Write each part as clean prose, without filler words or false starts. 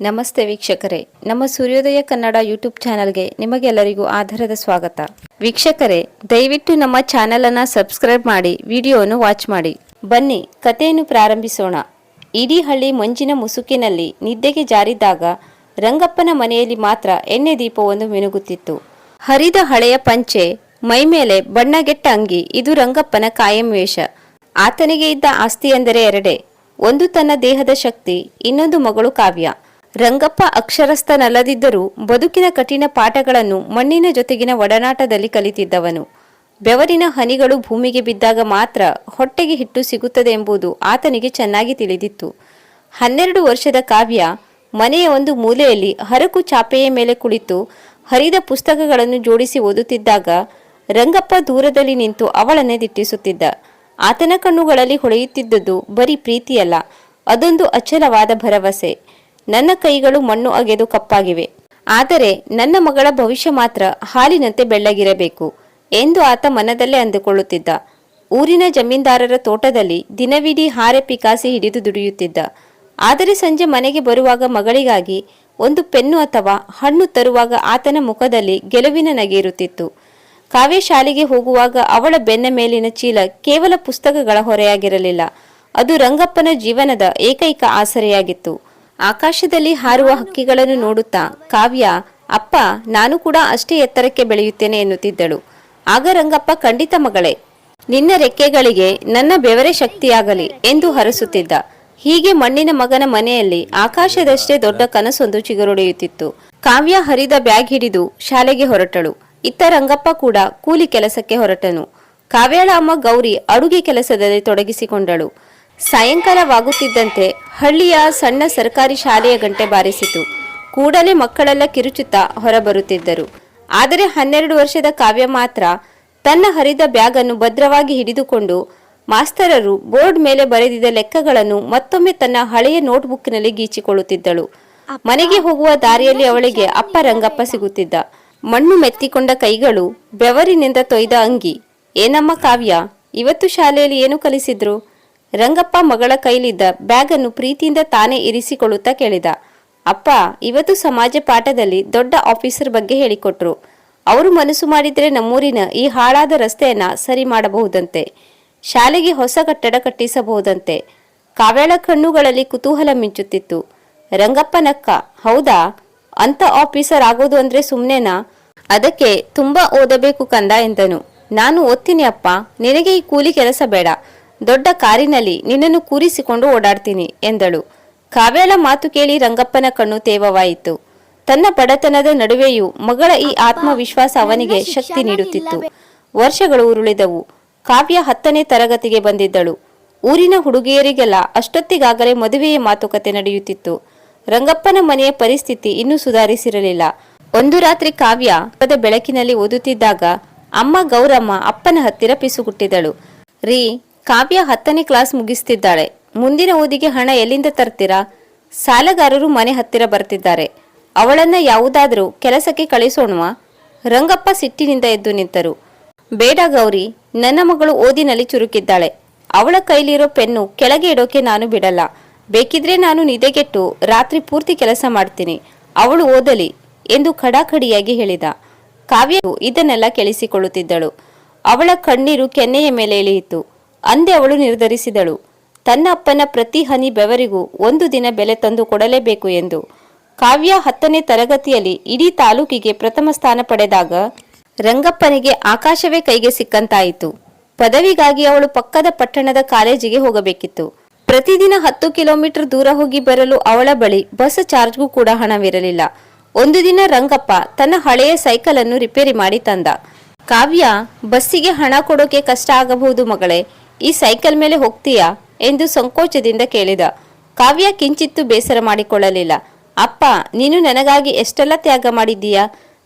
ನಮಸ್ತೆ ವೀಕ್ಷಕರೇ, ನಮ್ಮ ಸೂರ್ಯೋದಯ ಕನ್ನಡ ಯೂಟ್ಯೂಬ್ ಚಾನಲ್ಗೆ ನಿಮಗೆಲ್ಲರಿಗೂ ಆಧಾರದ ಸ್ವಾಗತ. ವೀಕ್ಷಕರೇ, ದಯವಿಟ್ಟು ನಮ್ಮ ಚಾನೆಲ್ ಅನ್ನು ಸಬ್ಸ್ಕ್ರೈಬ್ ಮಾಡಿ ವಿಡಿಯೋವನ್ನು ವಾಚ್ ಮಾಡಿ. ಬನ್ನಿ ಕಥೆಯನ್ನು ಪ್ರಾರಂಭಿಸೋಣ. ಇಡೀ ಹಳ್ಳಿ ಮಂಜಿನ ಮುಸುಕಿನಲ್ಲಿ ನಿದ್ದೆಗೆ ಜಾರಿದ್ದಾಗ ರಂಗಪ್ಪನ ಮನೆಯಲ್ಲಿ ಮಾತ್ರ ಎಣ್ಣೆ ದೀಪವೊಂದು ಮಿನುಗುತ್ತಿತ್ತು. ಹರಿದ ಹಳೆಯ ಪಂಚೆ, ಮೈಮೇಲೆ ಬಣ್ಣಗೆಟ್ಟ ಅಂಗಿ, ಇದು ರಂಗಪ್ಪನ ಕಾಯಂ ವೇಷ. ಆತನಿಗೆ ಇದ್ದ ಆಸ್ತಿ ಎಂದರೆ ಎರಡೇ, ಒಂದು ತನ್ನ ದೇಹದ ಶಕ್ತಿ, ಇನ್ನೊಂದು ಮಗಳು ಕಾವ್ಯ. ರಂಗಪ್ಪ ಅಕ್ಷರಸ್ಥನಲ್ಲದಿದ್ದರೂ ಬದುಕಿನ ಕಠಿಣ ಪಾಠಗಳನ್ನು ಮಣ್ಣಿನ ಜೊತೆಗಿನ ಒಡನಾಟದಲ್ಲಿ ಕಲಿತಿದ್ದವನು. ಬೆವರಿನ ಹನಿಗಳು ಭೂಮಿಗೆ ಬಿದ್ದಾಗ ಮಾತ್ರ ಹೊಟ್ಟೆಗೆ ಹಿಟ್ಟು ಸಿಗುತ್ತದೆ ಎಂಬುದು ಆತನಿಗೆ ಚೆನ್ನಾಗಿ ತಿಳಿದಿತ್ತು. 12 ವರ್ಷದ ಕಾವ್ಯ ಮನೆಯ ಒಂದು ಮೂಲೆಯಲ್ಲಿ ಹರಕು ಚಾಪೆಯ ಮೇಲೆ ಕುಳಿತು ಹರಿದ ಪುಸ್ತಕಗಳನ್ನು ಜೋಡಿಸಿ ಓದುತ್ತಿದ್ದಾಗ ರಂಗಪ್ಪ ದೂರದಲ್ಲಿ ನಿಂತು ಅವಳನ್ನೇ ದಿಟ್ಟಿಸುತ್ತಿದ್ದ. ಆತನ ಕಣ್ಣುಗಳಲ್ಲಿ ಹೊಳೆಯುತ್ತಿದ್ದುದು ಬರೀ ಪ್ರೀತಿಯಲ್ಲ, ಅದೊಂದು ಅಚಲವಾದ ಭರವಸೆ. ನನ್ನ ಕೈಗಳು ಮಣ್ಣು ಅಗೆದು ಕಪ್ಪಾಗಿವೆ, ಆದರೆ ನನ್ನ ಮಗಳ ಭವಿಷ್ಯ ಮಾತ್ರ ಹಾಲಿನಂತೆ ಬೆಳ್ಳಗಿರಬೇಕು ಎಂದು ಆತ ಮನದಲ್ಲೇ ಅಂದುಕೊಳ್ಳುತ್ತಿದ್ದ. ಊರಿನ ಜಮೀನ್ದಾರರ ತೋಟದಲ್ಲಿ ದಿನವಿಡೀ ಹಾರೆ ಪಿಕಾಸಿ ಹಿಡಿದು ದುಡಿಯುತ್ತಿದ್ದ. ಆದರೆ ಸಂಜೆ ಮನೆಗೆ ಬರುವಾಗ ಮಗಳಿಗಾಗಿ ಒಂದು ಪೆನ್ನು ಅಥವಾ ಹಣ್ಣು ತರುವಾಗ ಆತನ ಮುಖದಲ್ಲಿ ಗೆಲುವಿನ ನಗೆ ಇರುತ್ತಿತ್ತು. ಕಾವ್ಯ ಶಾಲೆಗೆ ಹೋಗುವಾಗ ಅವಳ ಬೆನ್ನ ಮೇಲಿನ ಚೀಲ ಕೇವಲ ಪುಸ್ತಕಗಳ ಹೊರೆಯಾಗಿರಲಿಲ್ಲ, ಅದು ರಂಗಪ್ಪನ ಜೀವನದ ಏಕೈಕ ಆಸರೆಯಾಗಿತ್ತು. ಆಕಾಶದಲ್ಲಿ ಹಾರುವ ಹಕ್ಕಿಗಳನ್ನು ನೋಡುತ್ತಾ ಕಾವ್ಯ, ಅಪ್ಪ, ನಾನು ಕೂಡ ಅಷ್ಟೇ ಎತ್ತರಕ್ಕೆ ಬೆಳೆಯುತ್ತೇನೆ ಎನ್ನುತ್ತಿದ್ದಳು. ಆಗ ರಂಗಪ್ಪ, ಖಂಡಿತ ಮಗಳೇ, ನಿನ್ನ ರೆಕ್ಕೆಗಳಿಗೆ ನನ್ನ ಬೆವರೇ ಶಕ್ತಿಯಾಗಲಿ ಎಂದು ಹರಸುತ್ತಿದ್ದ. ಹೀಗೆ ಮಣ್ಣಿನ ಮಗನ ಮನೆಯಲ್ಲಿ ಆಕಾಶದಷ್ಟೇ ದೊಡ್ಡ ಕನಸೊಂದು ಚಿಗುರೊಡೆಯುತ್ತಿತ್ತು. ಕಾವ್ಯ ಹರಿದ ಬ್ಯಾಗ್ ಹಿಡಿದು ಶಾಲೆಗೆ ಹೊರಟಳು. ಇತ್ತ ರಂಗಪ್ಪ ಕೂಡ ಕೂಲಿ ಕೆಲಸಕ್ಕೆ ಹೊರಟನು. ಕಾವ್ಯಳ ಅಮ್ಮ ಗೌರಿ ಅಡುಗೆ ಕೆಲಸದಲ್ಲಿ ತೊಡಗಿಸಿಕೊಂಡಳು. ಸಾಯಂಕಾಲವಾಗುತ್ತಿದ್ದಂತೆ ಹಳ್ಳಿಯ ಸಣ್ಣ ಸರ್ಕಾರಿ ಶಾಲೆಯ ಗಂಟೆ ಬಾರಿಸಿತು. ಕೂಡಲೇ ಮಕ್ಕಳೆಲ್ಲ ಕಿರುಚುತ್ತಾ ಹೊರಬರುತ್ತಿದ್ದರು. ಆದರೆ 12 ವರ್ಷದ ಕಾವ್ಯ ಮಾತ್ರ ತನ್ನ ಹರಿದ ಬ್ಯಾಗ್ ಅನ್ನು ಭದ್ರವಾಗಿ ಹಿಡಿದುಕೊಂಡು ಮಾಸ್ತರರು ಬೋರ್ಡ್ ಮೇಲೆ ಬರೆದಿದ್ದ ಲೆಕ್ಕಗಳನ್ನು ಮತ್ತೊಮ್ಮೆ ತನ್ನ ಹಳೆಯ ನೋಟ್ಬುಕ್ನಲ್ಲಿ ಗೀಚಿಕೊಳ್ಳುತ್ತಿದ್ದಳು. ಮನೆಗೆ ಹೋಗುವ ದಾರಿಯಲ್ಲಿ ಅವಳಿಗೆ ಅಪ್ಪ ರಂಗಪ್ಪ ಸಿಗುತ್ತಿದ್ದ. ಮಣ್ಣು ಮೆತ್ತಿಕೊಂಡ ಕೈಗಳು, ಬೆವರಿನಿಂದ ತೊಯ್ದ ಅಂಗಿ. ಏನಮ್ಮ ಕಾವ್ಯ, ಇವತ್ತು ಶಾಲೆಯಲ್ಲಿ ಏನು ಕಲಿಸಿದ್ರು? ರಂಗಪ್ಪ ಮಗಳ ಕೈಲಿದ್ದ ಬ್ಯಾಗ್ ಅನ್ನು ಪ್ರೀತಿಯಿಂದ ತಾನೇ ಇರಿಸಿಕೊಳ್ಳುತ್ತಾ ಕೇಳಿದ. ಅಪ್ಪ, ಇವತ್ತು ಸಮಾಜ ಪಾಠದಲ್ಲಿ ದೊಡ್ಡ ಆಫೀಸರ್ ಬಗ್ಗೆ ಹೇಳಿಕೊಟ್ರು. ಅವರು ಮನಸ್ಸು ಮಾಡಿದ್ರೆ ನಮ್ಮೂರಿನ ಈ ಹಾಳಾದ ರಸ್ತೆಯನ್ನ ಸರಿ ಮಾಡಬಹುದಂತೆ, ಶಾಲೆಗೆ ಹೊಸ ಕಟ್ಟಡ ಕಟ್ಟಿಸಬಹುದಂತೆ. ಕಾವ್ಯಳ ಕಣ್ಣುಗಳಲ್ಲಿ ಕುತೂಹಲ ಮಿಂಚುತ್ತಿತ್ತು. ರಂಗಪ್ಪ ನಕ್ಕ. ಹೌದಾ, ಅಂತ ಆಫೀಸರ್ ಆಗೋದು ಅಂದ್ರೆ ಸುಮ್ನೆನಾ? ಅದಕ್ಕೆ ತುಂಬಾ ಓದಬೇಕು ಕಂದ ಎಂದನು. ನಾನು ಓದ್ತೀನಿ ಅಪ್ಪ, ನಿನಗೆ ಈ ಕೂಲಿ ಕೆಲಸ ಬೇಡ, ದೊಡ್ಡ ಕಾರಿನಲ್ಲಿ ನಿನ್ನನ್ನು ಕೂರಿಸಿಕೊಂಡು ಓಡಾಡ್ತೀನಿ ಎಂದಳು. ಕಾವ್ಯಳ ಮಾತು ಕೇಳಿ ರಂಗಪ್ಪನ ಕಣ್ಣು ತೇವವಾಯಿತು. ತನ್ನ ಬಡತನದ ನಡುವೆಯೂ ಮಗಳ ಈ ಆತ್ಮವಿಶ್ವಾಸ ಅವನಿಗೆ ಶಕ್ತಿ ನೀಡುತ್ತಿತ್ತು. ವರ್ಷಗಳು ಉರುಳಿದವು. ಕಾವ್ಯ 10ನೇ ತರಗತಿಗೆ ಬಂದಿದ್ದಳು. ಊರಿನ ಹುಡುಗಿಯರಿಗೆಲ್ಲ ಅಷ್ಟೊತ್ತಿಗಾಗಲೇ ಮದುವೆಯ ಮಾತುಕತೆ ನಡೆಯುತ್ತಿತ್ತು. ರಂಗಪ್ಪನ ಮನೆಯ ಪರಿಸ್ಥಿತಿ ಇನ್ನೂ ಸುಧಾರಿಸಿರಲಿಲ್ಲ. ಒಂದು ರಾತ್ರಿ ಕಾವ್ಯ ಬೆಳಕಿನಲ್ಲಿ ಓದುತ್ತಿದ್ದಾಗ ಅಮ್ಮ ಗೌರಮ್ಮ ಅಪ್ಪನ ಹತ್ತಿರ ಪಿಸುಗುಟ್ಟಿದಳು. ರೀ, ಕಾವ್ಯ 10ನೇ ಕ್ಲಾಸ್ ಮುಗಿಸ್ತಿದ್ದಾಳೆ, ಮುಂದಿನ ಓದಿಗೆ ಹಣ ಎಲ್ಲಿಂದ ತರ್ತೀರಾ? ಸಾಲಗಾರರು ಮನೆ ಹತ್ತಿರ ಬರ್ತಿದ್ದಾರೆ, ಅವಳನ್ನ ಯಾವುದಾದ್ರೂ ಕೆಲಸಕ್ಕೆ ಕಳಿಸೋಣವಾ? ರಂಗಪ್ಪ ಸಿಟ್ಟಿನಿಂದ ಎದ್ದು ನಿಂತರು. ಬೇಡ ಗೌರಿ, ನನ್ನ ಮಗಳು ಓದಿನಲ್ಲಿ ಚುರುಕಿದ್ದಾಳೆ, ಅವಳ ಕೈಲಿರೋ ಪೆನ್ನು ಕೆಳಗೆ ಇಡೋಕೆ ನಾನು ಬಿಡಲ್ಲ. ಬೇಕಿದ್ರೆ ನಾನು ನಿದ್ದೆಗೆಟ್ಟು ರಾತ್ರಿ ಪೂರ್ತಿ ಕೆಲಸ ಮಾಡ್ತೀನಿ, ಅವಳು ಓದಲಿ ಎಂದು ಖಡಾಖಡಿಯಾಗಿ ಹೇಳಿದ. ಕಾವ್ಯ ಇದನ್ನೆಲ್ಲ ಕೇಳಿಸಿಕೊಳ್ಳುತ್ತಿದ್ದಳು. ಅವಳ ಕಣ್ಣೀರು ಕೆನ್ನೆಯ ಮೇಲೆ ಇಳಿಯಿತು. ಅಂದೇ ಅವಳು ನಿರ್ಧರಿಸಿದಳು, ತನ್ನ ಅಪ್ಪನ ಪ್ರತಿ ಹನಿ ಬೆವರಿಗೂ ಒಂದು ದಿನ ಬೆಲೆ ತಂದು ಕೊಡಲೇಬೇಕು ಎಂದು. ಕಾವ್ಯ 10ನೇ ತರಗತಿಯಲ್ಲಿ ಇಡೀ ತಾಲೂಕಿಗೆ ಪ್ರಥಮ ಸ್ಥಾನ ಪಡೆದಾಗ ರಂಗಪ್ಪನಿಗೆ ಆಕಾಶವೇ ಕೈಗೆ ಸಿಕ್ಕಂತಾಯಿತು. ಪದವಿಗಾಗಿ ಅವಳು ಪಕ್ಕದ ಪಟ್ಟಣದ ಕಾಲೇಜಿಗೆ ಹೋಗಬೇಕಿತ್ತು. ಪ್ರತಿದಿನ 10 ಕಿಲೋಮೀಟರ್ ದೂರ ಹೋಗಿ ಬರಲು ಅವಳ ಬಳಿ ಬಸ್ ಚಾರ್ಜ್ಗೂ ಕೂಡ ಹಣವಿರಲಿಲ್ಲ. ಒಂದು ದಿನ ರಂಗಪ್ಪ ತನ್ನ ಹಳೆಯ ಸೈಕಲ್ ಅನ್ನು ರಿಪೇರಿ ಮಾಡಿ ತಂದ. ಕಾವ್ಯ, ಬಸ್ಸಿಗೆ ಹಣ ಕೊಡೋಕೆ ಕಷ್ಟ ಆಗಬಹುದು ಮಗಳೇ, ಈ ಸೈಕಲ್ ಮೇಲೆ ಹೋಗ್ತೀಯಾ ಎಂದು ಸಂಕೋಚದಿಂದ ಕೇಳಿದ. ಕಾವ್ಯ ಕಿಂಚಿತ್ತು ಬೇಸರ ಮಾಡಿಕೊಳ್ಳಲಿಲ್ಲ. ಅಪ್ಪ, ನೀನು ನನಗಾಗಿ ಎಷ್ಟೆಲ್ಲ ತ್ಯಾಗ ಮಾಡಿದ್ದೀಯಾ,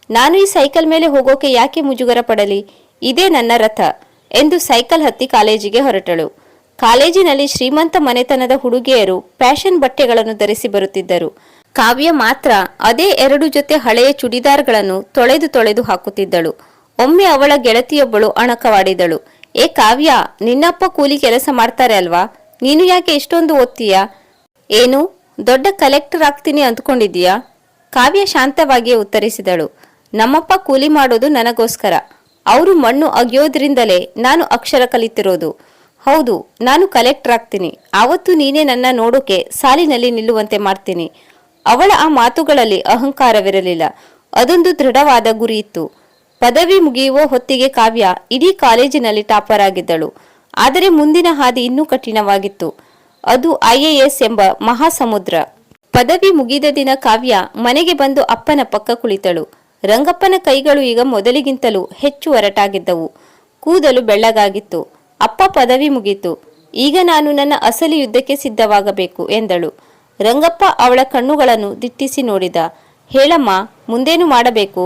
ನಾನು ಈ ಸೈಕಲ್ ಮೇಲೆ ಹೋಗೋಕೆ ಯಾಕೆ ಮುಜುಗರ ಪಡಲಿ, ಇದೇ ನನ್ನ ರಥ ಎಂದು ಸೈಕಲ್ ಹತ್ತಿ ಕಾಲೇಜಿಗೆ ಹೊರಟಳು. ಕಾಲೇಜಿನಲ್ಲಿ ಶ್ರೀಮಂತ ಮನೆತನದ ಹುಡುಗಿಯರು ಫ್ಯಾಷನ್ ಬಟ್ಟೆಗಳನ್ನು ಧರಿಸಿ ಬರುತ್ತಿದ್ದರು. ಕಾವ್ಯ ಮಾತ್ರ ಅದೇ 2 ಜೊತೆ ಹಳೆಯ ಚುಡಿದಾರ್ಗಳನ್ನು ತೊಳೆದು ಹಾಕುತ್ತಿದ್ದಳು. ಒಮ್ಮೆ ಅವಳ ಗೆಳತಿಯೊಬ್ಬಳು ಅಣಕವಾಡಿದಳು. ಏ ಕಾವ್ಯ, ನಿನ್ನಪ್ಪ ಕೂಲಿ ಕೆಲಸ ಮಾಡ್ತಾರೆ ಅಲ್ವಾ, ನೀನು ಯಾಕೆ ಇಷ್ಟೊಂದು ಓದ್ತೀಯಾ? ಏನು, ದೊಡ್ಡ ಕಲೆಕ್ಟರ್ ಆಗ್ತೀನಿ ಅಂದ್ಕೊಂಡಿದ್ದೀಯಾ? ಕಾವ್ಯ ಶಾಂತವಾಗಿಯೇ ಉತ್ತರಿಸಿದಳು. ನಮ್ಮಪ್ಪ ಕೂಲಿ ಮಾಡೋದು ನನಗೋಸ್ಕರ. ಅವರು ಮಣ್ಣು ಅಗಿಯೋದ್ರಿಂದಲೇ ನಾನು ಅಕ್ಷರ ಕಲಿತಿರೋದು. ಹೌದು, ನಾನು ಕಲೆಕ್ಟರ್ ಆಗ್ತೀನಿ. ಆವತ್ತು ನೀನೇ ನನ್ನ ನೋಡೋಕೆ ಸಾಲಿನಲ್ಲಿ ನಿಲ್ಲುವಂತೆ ಮಾಡ್ತೀನಿ. ಅವಳ ಆ ಮಾತುಗಳಲ್ಲಿ ಅಹಂಕಾರವಿರಲಿಲ್ಲ. ಅದೊಂದು ದೃಢವಾದ ಗುರಿ ಇತ್ತು. ಪದವಿ ಮುಗಿಯುವ ಹೊತ್ತಿಗೆ ಕಾವ್ಯ ಇಡೀ ಕಾಲೇಜಿನಲ್ಲಿ ಟಾಪರ್ ಆಗಿದ್ದಳು. ಆದರೆ ಮುಂದಿನ ಹಾದಿ ಇನ್ನೂ ಕಠಿಣವಾಗಿತ್ತು. ಅದು IAS ಎಂಬ ಮಹಾಸಮುದ್ರ. ಪದವಿ ಮುಗಿದ ದಿನ ಕಾವ್ಯ ಮನೆಗೆ ಬಂದು ಅಪ್ಪನ ಪಕ್ಕ ಕುಳಿತಳು. ರಂಗಪ್ಪನ ಕೈಗಳು ಈಗ ಮೊದಲಿಗಿಂತಲೂ ಹೆಚ್ಚು ಒರಟಾಗಿದ್ದವು. ಕೂದಲು ಬೆಳ್ಳಗಾಗಿತ್ತು. ಅಪ್ಪ, ಪದವಿ ಮುಗೀತು. ಈಗ ನಾನು ನನ್ನ ಅಸಲಿ ಯುದ್ಧಕ್ಕೆ ಸಿದ್ಧವಾಗಬೇಕು ಎಂದಳು. ರಂಗಪ್ಪ ಅವಳ ಕಣ್ಣುಗಳನ್ನು ದಿಟ್ಟಿಸಿ ನೋಡಿದ. ಹೇಳಮ್ಮ, ಮುಂದೇನು ಮಾಡಬೇಕು?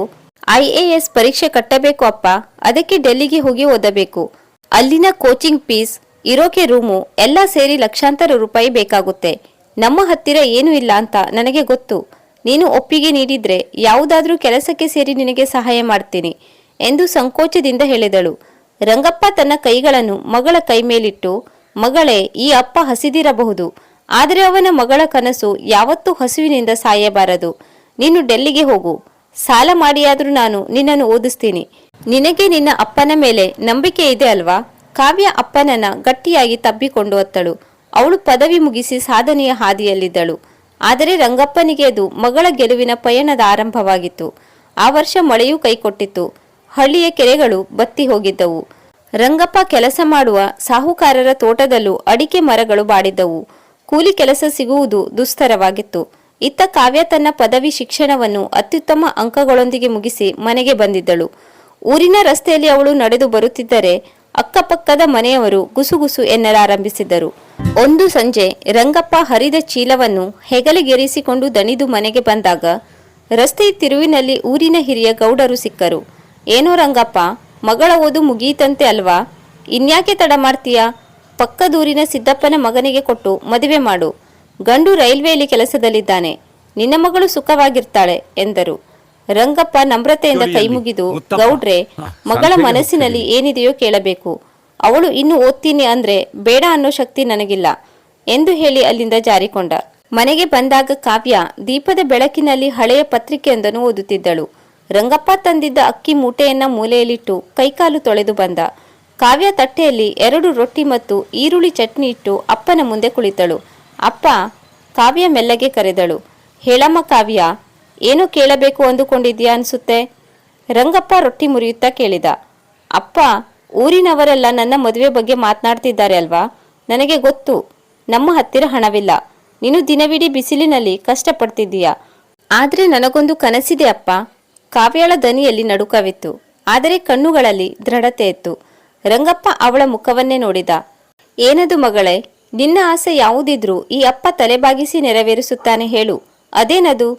IAS ಪರೀಕ್ಷೆ ಕಟ್ಟಬೇಕು ಅಪ್ಪ. ಅದಕ್ಕೆ ಡೆಲ್ಲಿಗೆ ಹೋಗಿ ಓದಬೇಕು. ಅಲ್ಲಿನ ಕೋಚಿಂಗ್ ಫೀಸ್, ಇರೋಕೆ ರೂಮು ಎಲ್ಲ ಸೇರಿ ಲಕ್ಷಾಂತರ ರೂಪಾಯಿ ಬೇಕಾಗುತ್ತೆ. ನಮ್ಮ ಹತ್ತಿರ ಏನೂ ಇಲ್ಲ ಅಂತ ನನಗೆ ಗೊತ್ತು. ನೀನು ಒಪ್ಪಿಗೆ ನೀಡಿದ್ರೆ ಯಾವುದಾದ್ರೂ ಕೆಲಸಕ್ಕೆ ಸೇರಿ ನಿನಗೆ ಸಹಾಯ ಮಾಡ್ತೀನಿ ಎಂದು ಸಂಕೋಚದಿಂದ ಹೇಳಿದಳು. ರಂಗಪ್ಪ ತನ್ನ ಕೈಗಳನ್ನು ಮಗಳ ಕೈ ಮೇಲಿಟ್ಟು, ಮಗಳೇ, ಈ ಅಪ್ಪ ಹಸಿದಿರಬಹುದು, ಆದರೆ ಅವನ ಮಗಳ ಕನಸು ಯಾವತ್ತೂ ಹಸುವಿನಿಂದ ಸಾಯಬಾರದು. ನೀನು ಡೆಲ್ಲಿಗೆ ಹೋಗು. ಸಾಲ ಮಾಡಿಯಾದ್ರೂ ನಾನು ನಿನ್ನನ್ನು ಓದಿಸ್ತೀನಿ. ನಿನಗೆ ನಿನ್ನ ಅಪ್ಪನ ಮೇಲೆ ನಂಬಿಕೆ ಇದೆ ಅಲ್ವಾ? ಕಾವ್ಯ ಅಪ್ಪನನ್ನ ಗಟ್ಟಿಯಾಗಿ ತಬ್ಬಿಕೊಂಡು ಅತ್ತಳು. ಅವಳು ಪದವಿ ಮುಗಿಸಿ ಸಾಧನೆಯ ಹಾದಿಯಲ್ಲಿದ್ದಳು. ಆದರೆ ರಂಗಪ್ಪನಿಗೆ ಅದು ಮಗಳ ಗೆಲುವಿನ ಪಯಣದ ಆರಂಭವಾಗಿತ್ತು. ಆ ವರ್ಷ ಮಳೆಯೂ ಕೈಕೊಟ್ಟಿತ್ತು. ಹಳ್ಳಿಯ ಕೆರೆಗಳು ಬತ್ತಿ ಹೋಗಿದ್ದವು. ರಂಗಪ್ಪ ಕೆಲಸ ಮಾಡುವ ಸಾಹುಕಾರರ ತೋಟದಲ್ಲೂ ಅಡಿಕೆ ಮರಗಳು ಬಾಡಿದ್ದವು. ಕೂಲಿ ಕೆಲಸ ಸಿಗುವುದು ದುಸ್ತರವಾಗಿತ್ತು. ಇತ್ತ ಕಾವ್ಯ ತನ್ನ ಪದವಿ ಶಿಕ್ಷಣವನ್ನು ಅತ್ಯುತ್ತಮ ಅಂಕಗಳೊಂದಿಗೆ ಮುಗಿಸಿ ಮನೆಗೆ ಬಂದಿದ್ದಳು. ಊರಿನ ರಸ್ತೆಯಲ್ಲಿ ಅವಳು ನಡೆದು ಬರುತ್ತಿದ್ದರೆ ಅಕ್ಕಪಕ್ಕದ ಮನೆಯವರು ಗುಸುಗುಸು ಎನ್ನಲಾರಂಭಿಸಿದ್ದರು. ಒಂದು ಸಂಜೆ ರಂಗಪ್ಪ ಹರಿದ ಚೀಲವನ್ನು ಹೆಗಲಿಗೆರಿಸಿಕೊಂಡು ದಣಿದು ಮನೆಗೆ ಬಂದಾಗ ರಸ್ತೆಯ ತಿರುವಿನಲ್ಲಿ ಊರಿನ ಹಿರಿಯ ಗೌಡರು ಸಿಕ್ಕರು. ಏನೋ ರಂಗಪ್ಪ, ಮಗಳ ಓದು ಮುಗಿಯಿತಂತೆ ಅಲ್ವಾ? ಇನ್ಯಾಕೆ ತಡ ಮಾಡ್ತೀಯಾ? ಪಕ್ಕದೂರಿನ ಸಿದ್ದಪ್ಪನ ಮಗನಿಗೆ ಕೊಟ್ಟು ಮದುವೆ ಮಾಡು. ಗಂಡು ರೈಲ್ವೆಯಲ್ಲಿ ಕೆಲಸದಲ್ಲಿದ್ದಾನೆ. ನಿನ್ನ ಮಗಳು ಸುಖವಾಗಿರ್ತಾಳೆ ಎಂದರು. ರಂಗಪ್ಪ ನಮ್ರತೆಯಿಂದ ಕೈಮುಗಿದು, ಗೌಡ್ರೆ, ಮಗಳ ಮನಸ್ಸಿನಲ್ಲಿ ಏನಿದೆಯೋ ಕೇಳಬೇಕು. ಅವಳು ಇನ್ನು ಓದ್ತೀನಿ ಅಂದ್ರೆ ಬೇಡ ಅನ್ನೋ ಶಕ್ತಿ ನನಗಿಲ್ಲ ಎಂದು ಹೇಳಿ ಅಲ್ಲಿಂದ ಜಾರಿಕೊಂಡ. ಮನೆಗೆ ಬಂದಾಗ ಕಾವ್ಯ ದೀಪದ ಬೆಳಕಿನಲ್ಲಿ ಹಳೆಯ ಪತ್ರಿಕೆಯೊಂದನ್ನು ಓದುತ್ತಿದ್ದಳು. ರಂಗಪ್ಪ ತಂದಿದ್ದ ಅಕ್ಕಿ ಮೂಟೆಯನ್ನ ಮೂಲೆಯಲ್ಲಿಟ್ಟು ಕೈಕಾಲು ತೊಳೆದು ಬಂದ. ಕಾವ್ಯ ತಟ್ಟೆಯಲ್ಲಿ 2 ರೊಟ್ಟಿ ಮತ್ತು ಈರುಳ್ಳಿ ಚಟ್ನಿ ಇಟ್ಟು ಅಪ್ಪನ ಮುಂದೆ ಕುಳಿತಳು. ಅಪ್ಪ, ಕಾವ್ಯ ಮೆಲ್ಲಗೆ ಕರೆದಳು. ಹೇಳಮ್ಮ ಕಾವ್ಯ, ಏನೋ ಕೇಳಬೇಕು ಅಂದುಕೊಂಡಿದ್ಯಾ ಅನ್ಸುತ್ತೆ. ರಂಗಪ್ಪ ರೊಟ್ಟಿ ಮುರಿಯುತ್ತಾ ಕೇಳಿದ. ಅಪ್ಪ, ಊರಿನವರೆಲ್ಲ ನನ್ನ ಮದುವೆ ಬಗ್ಗೆ ಮಾತನಾಡ್ತಿದ್ದಾರೆ ಅಲ್ವಾ? ನನಗೆ ಗೊತ್ತು. ನಮ್ಮ ಹತ್ತಿರ ಹಣವಿಲ್ಲ. ನೀನು ದಿನವಿಡೀ ಬಿಸಿಲಿನಲ್ಲಿ ಕಷ್ಟಪಡ್ತಿದ್ದೀಯಾ. ಆದ್ರೆ ನನಗೊಂದು ಕನಸಿದೆ ಅಪ್ಪ. ಕಾವ್ಯಳ ದನಿಯಲ್ಲಿ ನಡುಕವಿತ್ತು, ಆದರೆ ಕಣ್ಣುಗಳಲ್ಲಿ ದೃಢತೆ ಇತ್ತು. ರಂಗಪ್ಪ ಅವಳ ಮುಖವನ್ನೇ ನೋಡಿದ. ಏನದು ಮಗಳೇ? ನಿನ್ನ ಆಸೆ ಯಾವುದಿದ್ರೂ ಈ ಅಪ್ಪ ತಲೆಬಾಗಿಸಿ ನೆರವೇರಿಸುತ್ತಾನೆ, ಹೇಳು. ಅದೇನದು?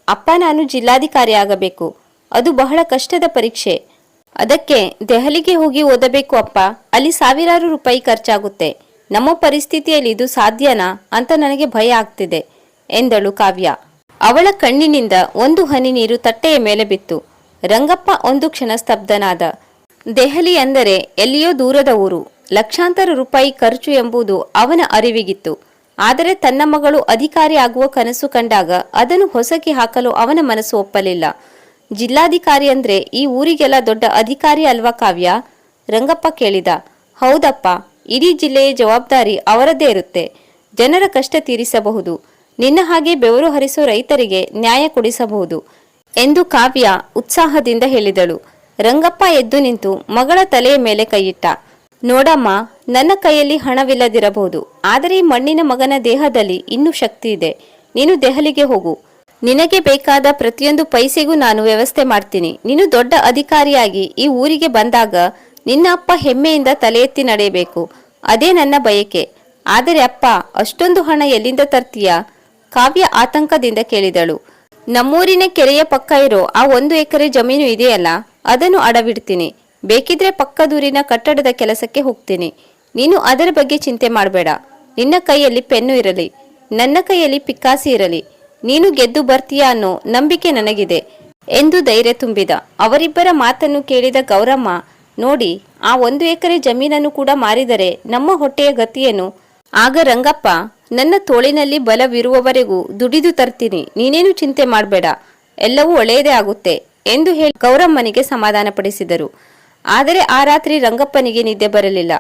ಅಪ್ಪ, ನಾನು ಜಿಲ್ಲಾಧಿಕಾರಿ ಆಗಬೇಕು. ಅದು ಬಹಳ ಕಷ್ಟದ ಪರೀಕ್ಷೆ. ಅದಕ್ಕೆ ದೆಹಲಿಗೆ ಹೋಗಿ ಓದಬೇಕು ಅಪ್ಪ. ಅಲ್ಲಿ ಸಾವಿರಾರು ರೂಪಾಯಿ ಖರ್ಚಾಗುತ್ತೆ. ನಮ್ಮ ಪರಿಸ್ಥಿತಿಯಲ್ಲಿ ಇದು ಸಾಧ್ಯನಾ ಅಂತ ನನಗೆ ಭಯ ಆಗ್ತಿದೆ ಎಂದಳು ಕಾವ್ಯ. ಅವಳ ಕಣ್ಣಿನಿಂದ ಒಂದು ಹನಿ ನೀರು ತಟ್ಟೆಯ ಮೇಲೆ ಬಿತ್ತು. ರಂಗಪ್ಪ ಒಂದು ಕ್ಷಣ ಸ್ತಬ್ಧನಾದ. ದೆಹಲಿ ಅಂದರೆ ಎಲ್ಲಿಯೋ ದೂರದ ಊರು. ಲಕ್ಷಾಂತರ ರೂಪಾಯಿ ಖರ್ಚು ಎಂಬುದು ಅವನ ಅರಿವಿಗಿತ್ತು. ಆದರೆ ತನ್ನ ಮಗಳು ಅಧಿಕಾರಿ ಆಗುವ ಕನಸು ಕಂಡಾಗ ಅದನ್ನು ಹೊಸಕಿ ಹಾಕಲು ಅವನ ಮನಸ್ಸು ಒಪ್ಪಲಿಲ್ಲ. ಜಿಲ್ಲಾಧಿಕಾರಿ ಅಂದ್ರೆ ಈ ಊರಿಗೆಲ್ಲ ದೊಡ್ಡ ಅಧಿಕಾರಿ ಅಲ್ವಾ ಕಾವ್ಯ? ರಂಗಪ್ಪ ಕೇಳಿದ. ಹೌದಪ್ಪ, ಇಡೀ ಜಿಲ್ಲೆಯ ಜವಾಬ್ದಾರಿ ಅವರದ್ದೇ ಇರುತ್ತೆ. ಜನರ ಕಷ್ಟ ತೀರಿಸಬಹುದು. ನಿನ್ನ ಹಾಗೆ ಬೆವರು ಹರಿಸೋ ರೈತರಿಗೆ ನ್ಯಾಯ ಕೊಡಿಸಬಹುದು ಎಂದು ಕಾವ್ಯ ಉತ್ಸಾಹದಿಂದ ಹೇಳಿದಳು. ರಂಗಪ್ಪ ಎದ್ದು ನಿಂತು ಮಗಳ ತಲೆಯ ಮೇಲೆ ಕೈಯಿಟ್ಟ. ನೋಡಮ್ಮ, ನನ್ನ ಕೈಯಲ್ಲಿ ಹಣವಿಲ್ಲದಿರಬಹುದು, ಆದರೆ ಈ ಮಣ್ಣಿನ ಮಗನ ದೇಹದಲ್ಲಿ ಇನ್ನೂ ಶಕ್ತಿ ಇದೆ. ನೀನು ದೆಹಲಿಗೆ ಹೋಗು. ನಿನಗೆ ಬೇಕಾದ ಪ್ರತಿಯೊಂದು ಪೈಸೆಗೂ ನಾನು ವ್ಯವಸ್ಥೆ ಮಾಡ್ತೀನಿ. ನೀನು ದೊಡ್ಡ ಅಧಿಕಾರಿಯಾಗಿ ಈ ಊರಿಗೆ ಬಂದಾಗ ನಿನ್ನ ಅಪ್ಪ ಹೆಮ್ಮೆಯಿಂದ ತಲೆ ಎತ್ತಿ ನಡೆಯಬೇಕು. ಅದೇ ನನ್ನ ಬಯಕೆ. ಆದರೆ ಅಪ್ಪ, ಅಷ್ಟೊಂದು ಹಣ ಎಲ್ಲಿಂದ ತರ್ತೀಯಾ? ಕಾವ್ಯ ಆತಂಕದಿಂದ ಕೇಳಿದಳು. ನಮ್ಮೂರಿನ ಕೆರೆಯ ಪಕ್ಕ ಇರೋ ಆ 1 ಎಕರೆ ಜಮೀನು ಇದೆಯಲ್ಲ, ಅದನ್ನು ಅಡವಿಡ್ತೀನಿ. ಬೇಕಿದ್ರೆ ಪಕ್ಕದೂರಿನ ಕಟ್ಟಡದ ಕೆಲಸಕ್ಕೆ ಹೋಗ್ತೀನಿ. ನೀನು ಅದರ ಬಗ್ಗೆ ಚಿಂತೆ ಮಾಡಬೇಡ. ನಿನ್ನ ಕೈಯಲ್ಲಿ ಪೆನ್ನು ಇರಲಿ, ನನ್ನ ಕೈಯಲ್ಲಿ ಪಿಕ್ಕಾಸಿ ಇರಲಿ. ನೀನು ಗೆದ್ದು ಬರ್ತೀಯಾ ಅನ್ನೋ ನಂಬಿಕೆ ನನಗಿದೆ ಎಂದು ಧೈರ್ಯ ತುಂಬಿದ. ಅವರಿಬ್ಬರ ಮಾತನ್ನು ಕೇಳಿದ ಗೌರಮ್ಮ, ನೋಡಿ, ಆ 1 ಎಕರೆ ಜಮೀನನ್ನು ಕೂಡ ಮಾರಿದರೆ ನಮ್ಮ ಹೊಟ್ಟೆಯ ಗತಿಯನ್ನು. ಆಗ ರಂಗಪ್ಪ, ನನ್ನ ತೋಳಿನಲ್ಲಿ ಬಲವಿರುವವರೆಗೂ ದುಡಿದು ತರ್ತೀನಿ, ನೀನೇನು ಚಿಂತೆ ಮಾಡಬೇಡ, ಎಲ್ಲವೂ ಒಳ್ಳೆಯದೇ ಆಗುತ್ತೆ ಎಂದು ಹೇಳಿ ಗೌರಮ್ಮನಿಗೆ ಸಮಾಧಾನಪಡಿಸಿದರು. ಆದರೆ ಆ ರಾತ್ರಿ ರಂಗಪ್ಪನಿಗೆ ನಿದ್ದೆ ಬರಲಿಲ್ಲ.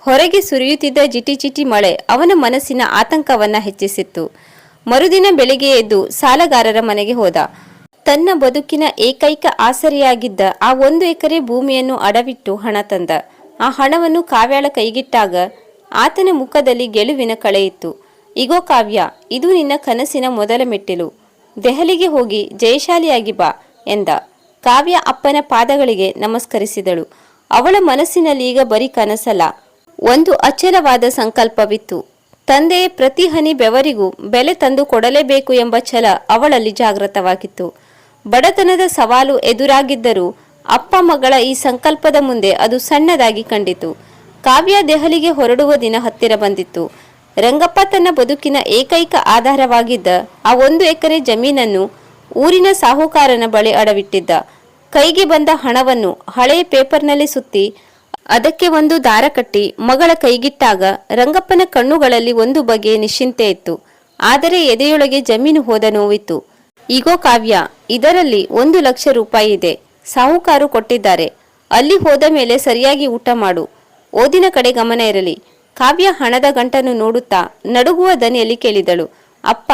ಹೊರಗೆ ಸುರಿಯುತ್ತಿದ್ದ ಜಿಟಿ ಜಿಟಿ ಮಳೆ ಅವನ ಮನಸ್ಸಿನ ಆತಂಕವನ್ನ ಹೆಚ್ಚಿಸಿತ್ತು. ಮರುದಿನ ಬೆಳಿಗ್ಗೆ ಎದ್ದು ಸಾಲಗಾರರ ಮನೆಗೆ ಹೋದ. ತನ್ನ ಬದುಕಿನ ಏಕೈಕ ಆಸರೆಯಾಗಿದ್ದ ಆ 1 ಎಕರೆ ಭೂಮಿಯನ್ನು ಅಡವಿಟ್ಟು ಹಣ ತಂದ. ಆ ಹಣವನ್ನು ಕಾವ್ಯಾಳ ಕೈಗಿಟ್ಟಾಗ ಆತನ ಮುಖದಲ್ಲಿ ಗೆಲುವಿನ ಕಳೆಯಿತ್ತು. ಇಗೋ ಕಾವ್ಯ, ಇದು ನಿನ್ನ ಕನಸಿನ ಮೊದಲ ಮೆಟ್ಟಿಲು. ದೆಹಲಿಗೆ ಹೋಗಿ ಜಯಶಾಲಿಯಾಗಿ ಬಾ ಎಂದ. ಕಾವ್ಯ ಅಪ್ಪನ ಪಾದಗಳಿಗೆ ನಮಸ್ಕರಿಸಿದಳು. ಅವಳ ಮನಸ್ಸಿನಲ್ಲಿ ಈಗ ಬರೀ ಕನಸಲ್ಲ, ಒಂದು ಅಚಲವಾದ ಸಂಕಲ್ಪವಿತ್ತು. ತಂದೆಯ ಪ್ರತಿ ಹನಿ ಬೆವರಿಗೂ ಬೆಲೆ ತಂದು ಕೊಡಲೇಬೇಕು ಎಂಬ ಛಲ ಅವಳಲ್ಲಿ ಜಾಗೃತವಾಗಿತ್ತು. ಬಡತನದ ಸವಾಲು ಎದುರಾಗಿದ್ದರೂ ಅಪ್ಪ ಮಗಳ ಈ ಸಂಕಲ್ಪದ ಮುಂದೆ ಅದು ಸಣ್ಣದಾಗಿ ಕಂಡಿತು. ಕಾವ್ಯ ದೆಹಲಿಗೆ ಹೊರಡುವ ದಿನ ಹತ್ತಿರ ಬಂದಿತ್ತು. ರಂಗಪ್ಪ ತನ್ನ ಬದುಕಿನ ಏಕೈಕ ಆಧಾರವಾಗಿದ್ದ ಆ 1 ಎಕರೆ ಜಮೀನನ್ನು ಊರಿನ ಸಾಹುಕಾರನ ಬಳಿ ಅಡವಿಟ್ಟಿದ್ದ. ಕೈಗೆ ಬಂದ ಹಣವನ್ನು ಹಳೆಯ ಪೇಪರ್ನಲ್ಲಿ ಸುತ್ತಿ ಅದಕ್ಕೆ ಒಂದು ದಾರ ಕಟ್ಟಿ ಮಗಳ ಕೈಗಿಟ್ಟಾಗ ರಂಗಪ್ಪನ ಕಣ್ಣುಗಳಲ್ಲಿ ಒಂದು ಬಗೆಯ ನಿಶ್ಚಿಂತೆ ಇತ್ತು. ಆದರೆ ಎದೆಯೊಳಗೆ ಜಮೀನು ಹೋದ ನೋವಿತ್ತು. ಈಗೋ ಕಾವ್ಯ, ಇದರಲ್ಲಿ 1 ಲಕ್ಷ ರೂಪಾಯಿ ಇದೆ, ಸಾಹುಕಾರು ಕೊಟ್ಟಿದ್ದಾರೆ. ಅಲ್ಲಿ ಹೋದ ಮೇಲೆ ಸರಿಯಾಗಿ ಊಟ ಮಾಡು, ಓದಿನ ಕಡೆ ಗಮನ ಇರಲಿ. ಕಾವ್ಯ ಹಣದ ಗಂಟನ್ನು ನೋಡುತ್ತಾ ನಡುಗುವ ದನಿಯಲ್ಲಿ ಕೇಳಿದಳು. ಅಪ್ಪ,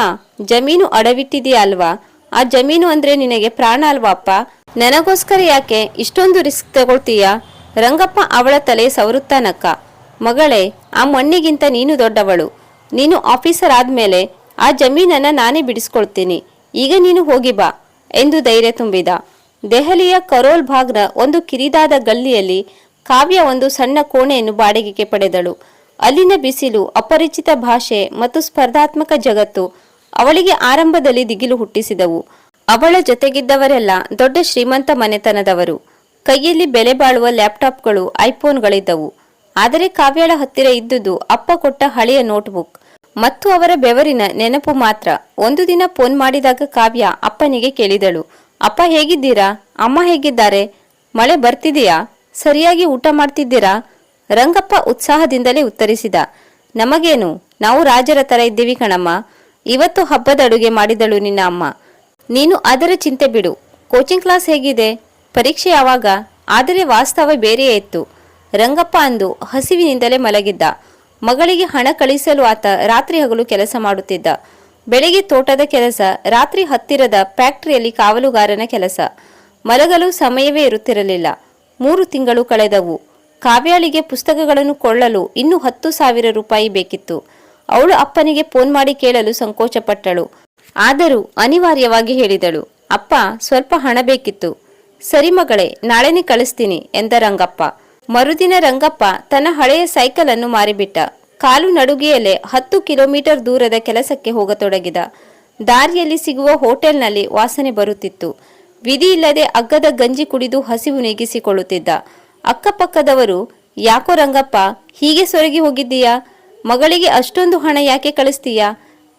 ಜಮೀನು ಅಡವಿಟ್ಟಿದೆಯಾ ಅಲ್ವಾ? ಆ ಜಮೀನು ಅಂದ್ರೆ ನಿನಗೆ ಪ್ರಾಣ ಅಲ್ವಾ ಅಪ್ಪ? ನನಗೋಸ್ಕರ ಯಾಕೆ ಇಷ್ಟೊಂದು ರಿಸ್ಕ್ ತಗೊಳ್ತೀಯಾ? ರಂಗಪ್ಪ ಅವಳ ತಲೆ ಸವರುತ್ತಾ ನಕ್ಕ. ಮಗಳೇ, ಆ ಮಣ್ಣಿಗಿಂತ ನೀನು ದೊಡ್ಡವಳು. ನೀನು ಆಫೀಸರ್ ಆದ್ಮೇಲೆ ಆ ಜಮೀನನ್ನ ನಾನೇ ಬಿಡಿಸ್ಕೊಳ್ತೀನಿ. ಈಗ ನೀನು ಹೋಗಿ ಬಾ ಎಂದು ಧೈರ್ಯ ತುಂಬಿದ. ದೆಹಲಿಯ ಕರೋಲ್ ಭಾಗ್ನ ಒಂದು ಕಿರಿದಾದ ಗಲ್ಲಿಯಲ್ಲಿ ಕಾವ್ಯ ಒಂದು ಸಣ್ಣ ಕೋಣೆಯನ್ನು ಬಾಡಿಗೆಗೆ ಪಡೆದಳು. ಅಲ್ಲಿನ ಬಿಸಿಲು, ಅಪರಿಚಿತ ಭಾಷೆ ಮತ್ತು ಸ್ಪರ್ಧಾತ್ಮಕ ಜಗತ್ತು ಅವಳಿಗೆ ಆರಂಭದಲ್ಲಿ ದಿಗಿಲು ಹುಟ್ಟಿಸಿದವು. ಅವಳ ಜೊತೆಗಿದ್ದವರೆಲ್ಲ ದೊಡ್ಡ ಶ್ರೀಮಂತ ಮನೆತನದವರು. ಕೈಯಲ್ಲಿ ಬೆಲೆ ಬಾಳುವ ಲ್ಯಾಪ್ಟಾಪ್ಗಳು, ಐಫೋನ್ಗಳಿದ್ದವು. ಆದರೆ ಕಾವ್ಯಳ ಹತ್ತಿರ ಇದ್ದುದು ಅಪ್ಪ ಕೊಟ್ಟ ಹಳೆಯ ನೋಟ್ಬುಕ್ ಮತ್ತು ಅವರ ಬೆವರಿನ ನೆನಪು ಮಾತ್ರ. ಒಂದು ದಿನ ಫೋನ್ ಮಾಡಿದಾಗ ಕಾವ್ಯ ಅಪ್ಪನಿಗೆ ಕೇಳಿದಳು, ಅಪ್ಪ ಹೇಗಿದ್ದೀರಾ? ಅಮ್ಮ ಹೇಗಿದ್ದಾರೆ? ಮಳೆ ಬರ್ತಿದೆಯಾ? ಸರಿಯಾಗಿ ಊಟ ಮಾಡ್ತಿದ್ದೀರಾ? ರಂಗಪ್ಪ ಉತ್ಸಾಹದಿಂದಲೇ ಉತ್ತರಿಸಿದ, ನಮಗೇನು, ನಾವು ರಾಜರ ತರ ಇದ್ದೀವಿ ಕಣಮ್ಮ. ಇವತ್ತು ಹಬ್ಬದ ಅಡುಗೆ ಮಾಡಿದಳು ನಿನ್ನ ಅಮ್ಮ. ನೀನು ಅದರ ಚಿಂತೆ ಬಿಡು. ಕೋಚಿಂಗ್ ಕ್ಲಾಸ್ ಹೇಗಿದೆ? ಪರೀಕ್ಷೆ ಯಾವಾಗ? ಆದರೆ ವಾಸ್ತವ ಬೇರೆಯೇ ಇತ್ತು. ರಂಗಪ್ಪ ಅಂದು ಹಸಿವಿನಿಂದಲೇ ಮಲಗಿದ್ದ. ಮಗಳಿಗೆ ಹಣ ಕಳಿಸಲು ಆತ ರಾತ್ರಿ ಹಗಲು ಕೆಲಸ ಮಾಡುತ್ತಿದ್ದ. ಬೆಳಿಗ್ಗೆ ತೋಟದ ಕೆಲಸ, ರಾತ್ರಿ ಹತ್ತಿರದ ಫ್ಯಾಕ್ಟರಿಯಲ್ಲಿ ಕಾವಲುಗಾರನ ಕೆಲಸ. ಮಲಗಲು ಸಮಯವೇ ಇರುತ್ತಿರಲಿಲ್ಲ. 3 ತಿಂಗಳು ಕಳೆದವು. ಕಾವ್ಯಾಳಿಗೆ ಪುಸ್ತಕಗಳನ್ನು ಕೊಳ್ಳಲು ಇನ್ನೂ 10,000 ರೂಪಾಯಿ ಬೇಕಿತ್ತು. ಅವಳು ಅಪ್ಪನಿಗೆ ಫೋನ್ ಮಾಡಿ ಕೇಳಲು ಸಂಕೋಚಪಟ್ಟಳು. ಆದರೂ ಅನಿವಾರ್ಯವಾಗಿ ಹೇಳಿದಳು, ಅಪ್ಪ, ಸ್ವಲ್ಪ ಹಣ ಬೇಕಿತ್ತು. ಸರಿ ಮಗಳೇ, ನಾಳೆನೇ ಕಳಿಸ್ತೀನಿ ಎಂದ ರಂಗಪ್ಪ. ಮರುದಿನ ರಂಗಪ್ಪ ತನ್ನ ಹಳೆಯ ಸೈಕಲ್ ಅನ್ನು ಮಾರಿಬಿಟ್ಟ. ಕಾಲು ನಡುಗೆಯಲ್ಲೇ 10 ಕಿಲೋಮೀಟರ್ ದೂರದ ಕೆಲಸಕ್ಕೆ ಹೋಗತೊಡಗಿದ. ದಾರಿಯಲ್ಲಿ ಸಿಗುವ ಹೋಟೆಲ್ನಲ್ಲಿ ವಾಸನೆ ಬರುತ್ತಿತ್ತು. ವಿಧಿ ಇಲ್ಲದೆ ಅಗ್ಗದ ಗಂಜಿ ಕುಡಿದು ಹಸಿವು ನೀಗಿಸಿಕೊಳ್ಳುತ್ತಿದ್ದ. ಅಕ್ಕಪಕ್ಕದವರು, ಯಾಕೋ ರಂಗಪ್ಪ ಹೀಗೆ ಸೊರಗಿ ಹೋಗಿದ್ದೀಯಾ? ಮಗಳಿಗೆ ಅಷ್ಟೊಂದು ಹಣ ಯಾಕೆ ಕಳಿಸ್ತೀಯಾ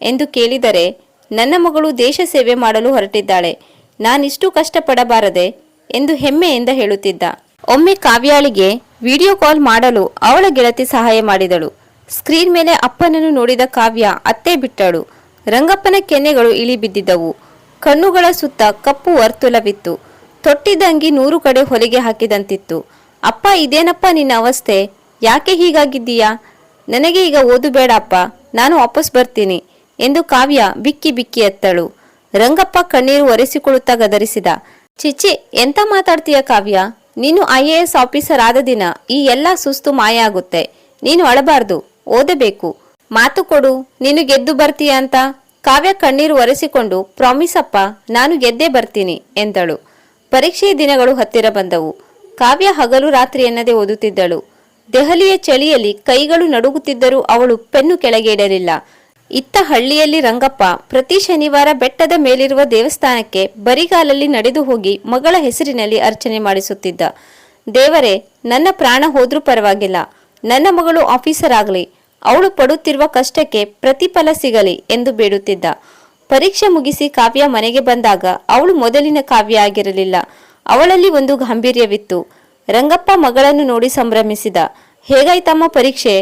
ಎಂದು ಕೇಳಿದರೆ, ನನ್ನ ಮಗಳು ದೇಶ ಸೇವೆ ಮಾಡಲು ಹೊರಟಿದ್ದಾಳೆ, ನಾನಿಷ್ಟು ಕಷ್ಟಪಡಬಾರದೆ ಎಂದು ಹೆಮ್ಮೆಯಿಂದ ಹೇಳುತ್ತಿದ್ದ. ಒಮ್ಮೆ ಕಾವ್ಯಾಳಿಗೆ ವಿಡಿಯೋ ಕಾಲ್ ಮಾಡಲು ಅವಳ ಗೆಳತಿ ಸಹಾಯ ಮಾಡಿದಳು. ಸ್ಕ್ರೀನ್ ಮೇಲೆ ಅಪ್ಪನನ್ನು ನೋಡಿದ ಕಾವ್ಯ ಅತ್ತೇ ಬಿಟ್ಟಳು. ರಂಗಪ್ಪನ ಕೆನ್ನೆಗಳು ಇಳಿ ಬಿದ್ದಿದ್ದವು. ಕಣ್ಣುಗಳ ಸುತ್ತ ಕಪ್ಪು ವರ್ತುಲವಿತ್ತು. ತೊಟ್ಟಿದ್ದ ಅಂಗಿ 100 ಕಡೆ ಹೊಲಿಗೆ ಹಾಕಿದಂತಿತ್ತು. ಅಪ್ಪ, ಇದೇನಪ್ಪ ನಿನ್ನ ಅವಸ್ಥೆ? ಯಾಕೆ ಹೀಗಾಗಿದ್ದೀಯಾ? ನನಗೆ ಈಗ ಓದು ಬೇಡ ಅಪ್ಪ, ನಾನು ವಾಪಸ್ ಬರ್ತೀನಿ ಎಂದು ಕಾವ್ಯ ಬಿಕ್ಕಿ ಬಿಕ್ಕಿ ಎತ್ತಳು. ರಂಗಪ್ಪ ಕಣ್ಣೀರು ಒರೆಸಿಕೊಳ್ಳುತ್ತಾ ಗದರಿಸಿದ, ಚಿಚ್ಚಿ, ಎಂತ ಮಾತಾಡ್ತೀಯ ಕಾವ್ಯ? ನೀನು IAS ಆಫೀಸರ್ ಆದ ದಿನ ಈ ಎಲ್ಲ ಸುಸ್ತು ಮಾಯ ಆಗುತ್ತೆ. ನೀನು ಅಳಬಾರ್ದು, ಓದಬೇಕು. ಮಾತು ಕೊಡು, ನೀನು ಗೆದ್ದು ಬರ್ತೀಯ ಅಂತ. ಕಾವ್ಯ ಕಣ್ಣೀರು ಒರೆಸಿಕೊಂಡು, ಪ್ರಾಮಿಸ್ ಅಪ್ಪ, ನಾನು ಗೆದ್ದೇ ಬರ್ತೀನಿ ಎಂದಳು. ಪರೀಕ್ಷೆಯ ದಿನಗಳು ಹತ್ತಿರ ಬಂದವು. ಕಾವ್ಯ ಹಗಲು ರಾತ್ರಿ ಎನ್ನದೆ ಓದುತ್ತಿದ್ದಳು. ದೆಹಲಿಯ ಚಳಿಯಲ್ಲಿ ಕೈಗಳು ನಡುಗುತ್ತಿದ್ದರೂ ಅವಳು ಪೆನ್ನು ಕೆಳಗೆ ಇಡಲಿಲ್ಲ. ಇತ್ತ ಹಳ್ಳಿಯಲ್ಲಿ ರಂಗಪ್ಪ ಪ್ರತಿ ಶನಿವಾರ ಬೆಟ್ಟದ ಮೇಲಿರುವ ದೇವಸ್ಥಾನಕ್ಕೆ ಬರಿಗಾಲಲ್ಲಿ ನಡೆದು ಹೋಗಿ ಮಗಳ ಹೆಸರಿನಲ್ಲಿ ಅರ್ಚನೆ ಮಾಡಿಸುತ್ತಿದ್ದ. ದೇವರೇ, ನನ್ನ ಪ್ರಾಣ ಹೋದ್ರೂ ಪರವಾಗಿಲ್ಲ, ನನ್ನ ಮಗಳು ಆಫೀಸರ್ ಆಗಲಿ, ಅವಳು ಪಡುತ್ತಿರುವ ಕಷ್ಟಕ್ಕೆ ಪ್ರತಿಫಲ ಸಿಗಲಿ ಎಂದು ಬೇಡುತ್ತಿದ್ದ. ಪರೀಕ್ಷೆ ಮುಗಿಸಿ ಕಾವ್ಯ ಮನೆಗೆ ಬಂದಾಗ ಅವಳು ಮೊದಲಿನ ಕಾವ್ಯ ಆಗಿರಲಿಲ್ಲ. ಅವಳಲ್ಲಿ ಒಂದು ಗಾಂಭೀರ್ಯವಿತ್ತು. ರಂಗಪ್ಪ ಮಗಳನ್ನು ನೋಡಿ ಸಂಭ್ರಮಿಸಿದ. ಹೇಗಾಯ್ತಮ್ಮ ಪರೀಕ್ಷೆ?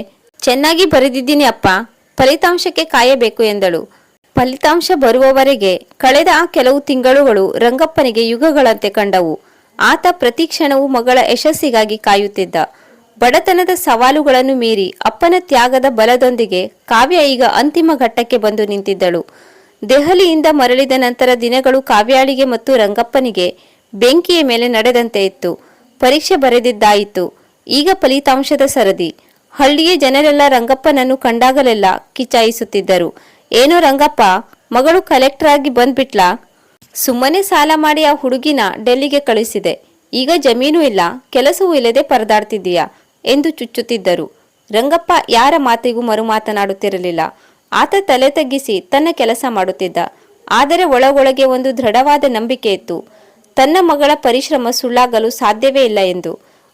ಚೆನ್ನಾಗಿ ಬರೆದಿದ್ದೀನಿ ಅಪ್ಪ. ಫಲಿತಾಂಶಕ್ಕೆ ಕಾಯಬೇಕು ಎಂದಳು. ಫಲಿತಾಂಶ ಬರುವವರೆಗೆ ಕಳೆದ ಆ ಕೆಲವು ತಿಂಗಳುಗಳು ರಂಗಪ್ಪನಿಗೆ ಯುಗಗಳಂತೆ ಕಂಡವು. ಆತ ಪ್ರತಿ ಕ್ಷಣವೂ ಮಗಳ ಯಶಸ್ಸಿಗಾಗಿ ಕಾಯುತ್ತಿದ್ದ. ಬಡತನದ ಸವಾಲುಗಳನ್ನು ಮೀರಿ ಅಪ್ಪನ ತ್ಯಾಗದ ಬಲದೊಂದಿಗೆ ಕಾವ್ಯ ಈಗ ಅಂತಿಮ ಘಟ್ಟಕ್ಕೆ ಬಂದು ನಿಂತಿದ್ದಳು. ದೆಹಲಿಯಿಂದ ಮರಳಿದ ನಂತರ ದಿನಗಳು ಕಾವ್ಯಾಳಿಗೆ ಮತ್ತು ರಂಗಪ್ಪನಿಗೆ ಬೆಂಕಿಯ ಮೇಲೆ ನಡೆದಂತೆ ಇತ್ತು. ಪರೀಕ್ಷೆ ಬರೆದಿದ್ದಾಯಿತು. ಈಗ ಫಲಿತಾಂಶದ ಸರದಿ. ಹಳ್ಳಿಯ ಜನರೆಲ್ಲ ರಂಗಪ್ಪನನ್ನು ಕಂಡಾಗಲೆಲ್ಲ ಕಿಚಾಯಿಸುತ್ತಿದ್ದರು. ಏನೋ ರಂಗಪ್ಪ, ಮಗಳು ಕಲೆಕ್ಟರ್ ಆಗಿ ಬಂದ್ಬಿಟ್ಲಾ? ಸುಮ್ಮನೆ ಸಾಲ ಮಾಡಿ ಆ ಹುಡುಗಿನ ಡೆಲ್ಲಿಗೆ ಕಳಿಸಿದೆ. ಈಗ ಜಮೀನು ಇಲ್ಲ, ಕೆಲಸವೂ ಇಲ್ಲದೆ ಪರದಾಡ್ತಿದ್ದೀಯಾ ಎಂದು ಚುಚ್ಚುತ್ತಿದ್ದರು. ರಂಗಪ್ಪ ಯಾರ ಮಾತಿಗೂ ಮರು ಮಾತನಾಡುತ್ತಿರಲಿಲ್ಲ. ಆತ ತಲೆ ತಗ್ಗಿಸಿ ತನ್ನ ಕೆಲಸ ಮಾಡುತ್ತಿದ್ದ. ಆದರೆ ಒಳಗೊಳಗೆ ಒಂದು ದೃಢವಾದ ನಂಬಿಕೆ ಇತ್ತು, ತನ್ನ ಮಗಳ ಪರಿಶ್ರಮ ಸುಳ್ಳಾಗಲು ಸಾಧ್ಯವೇ ಇಲ್ಲ ಎಂದು.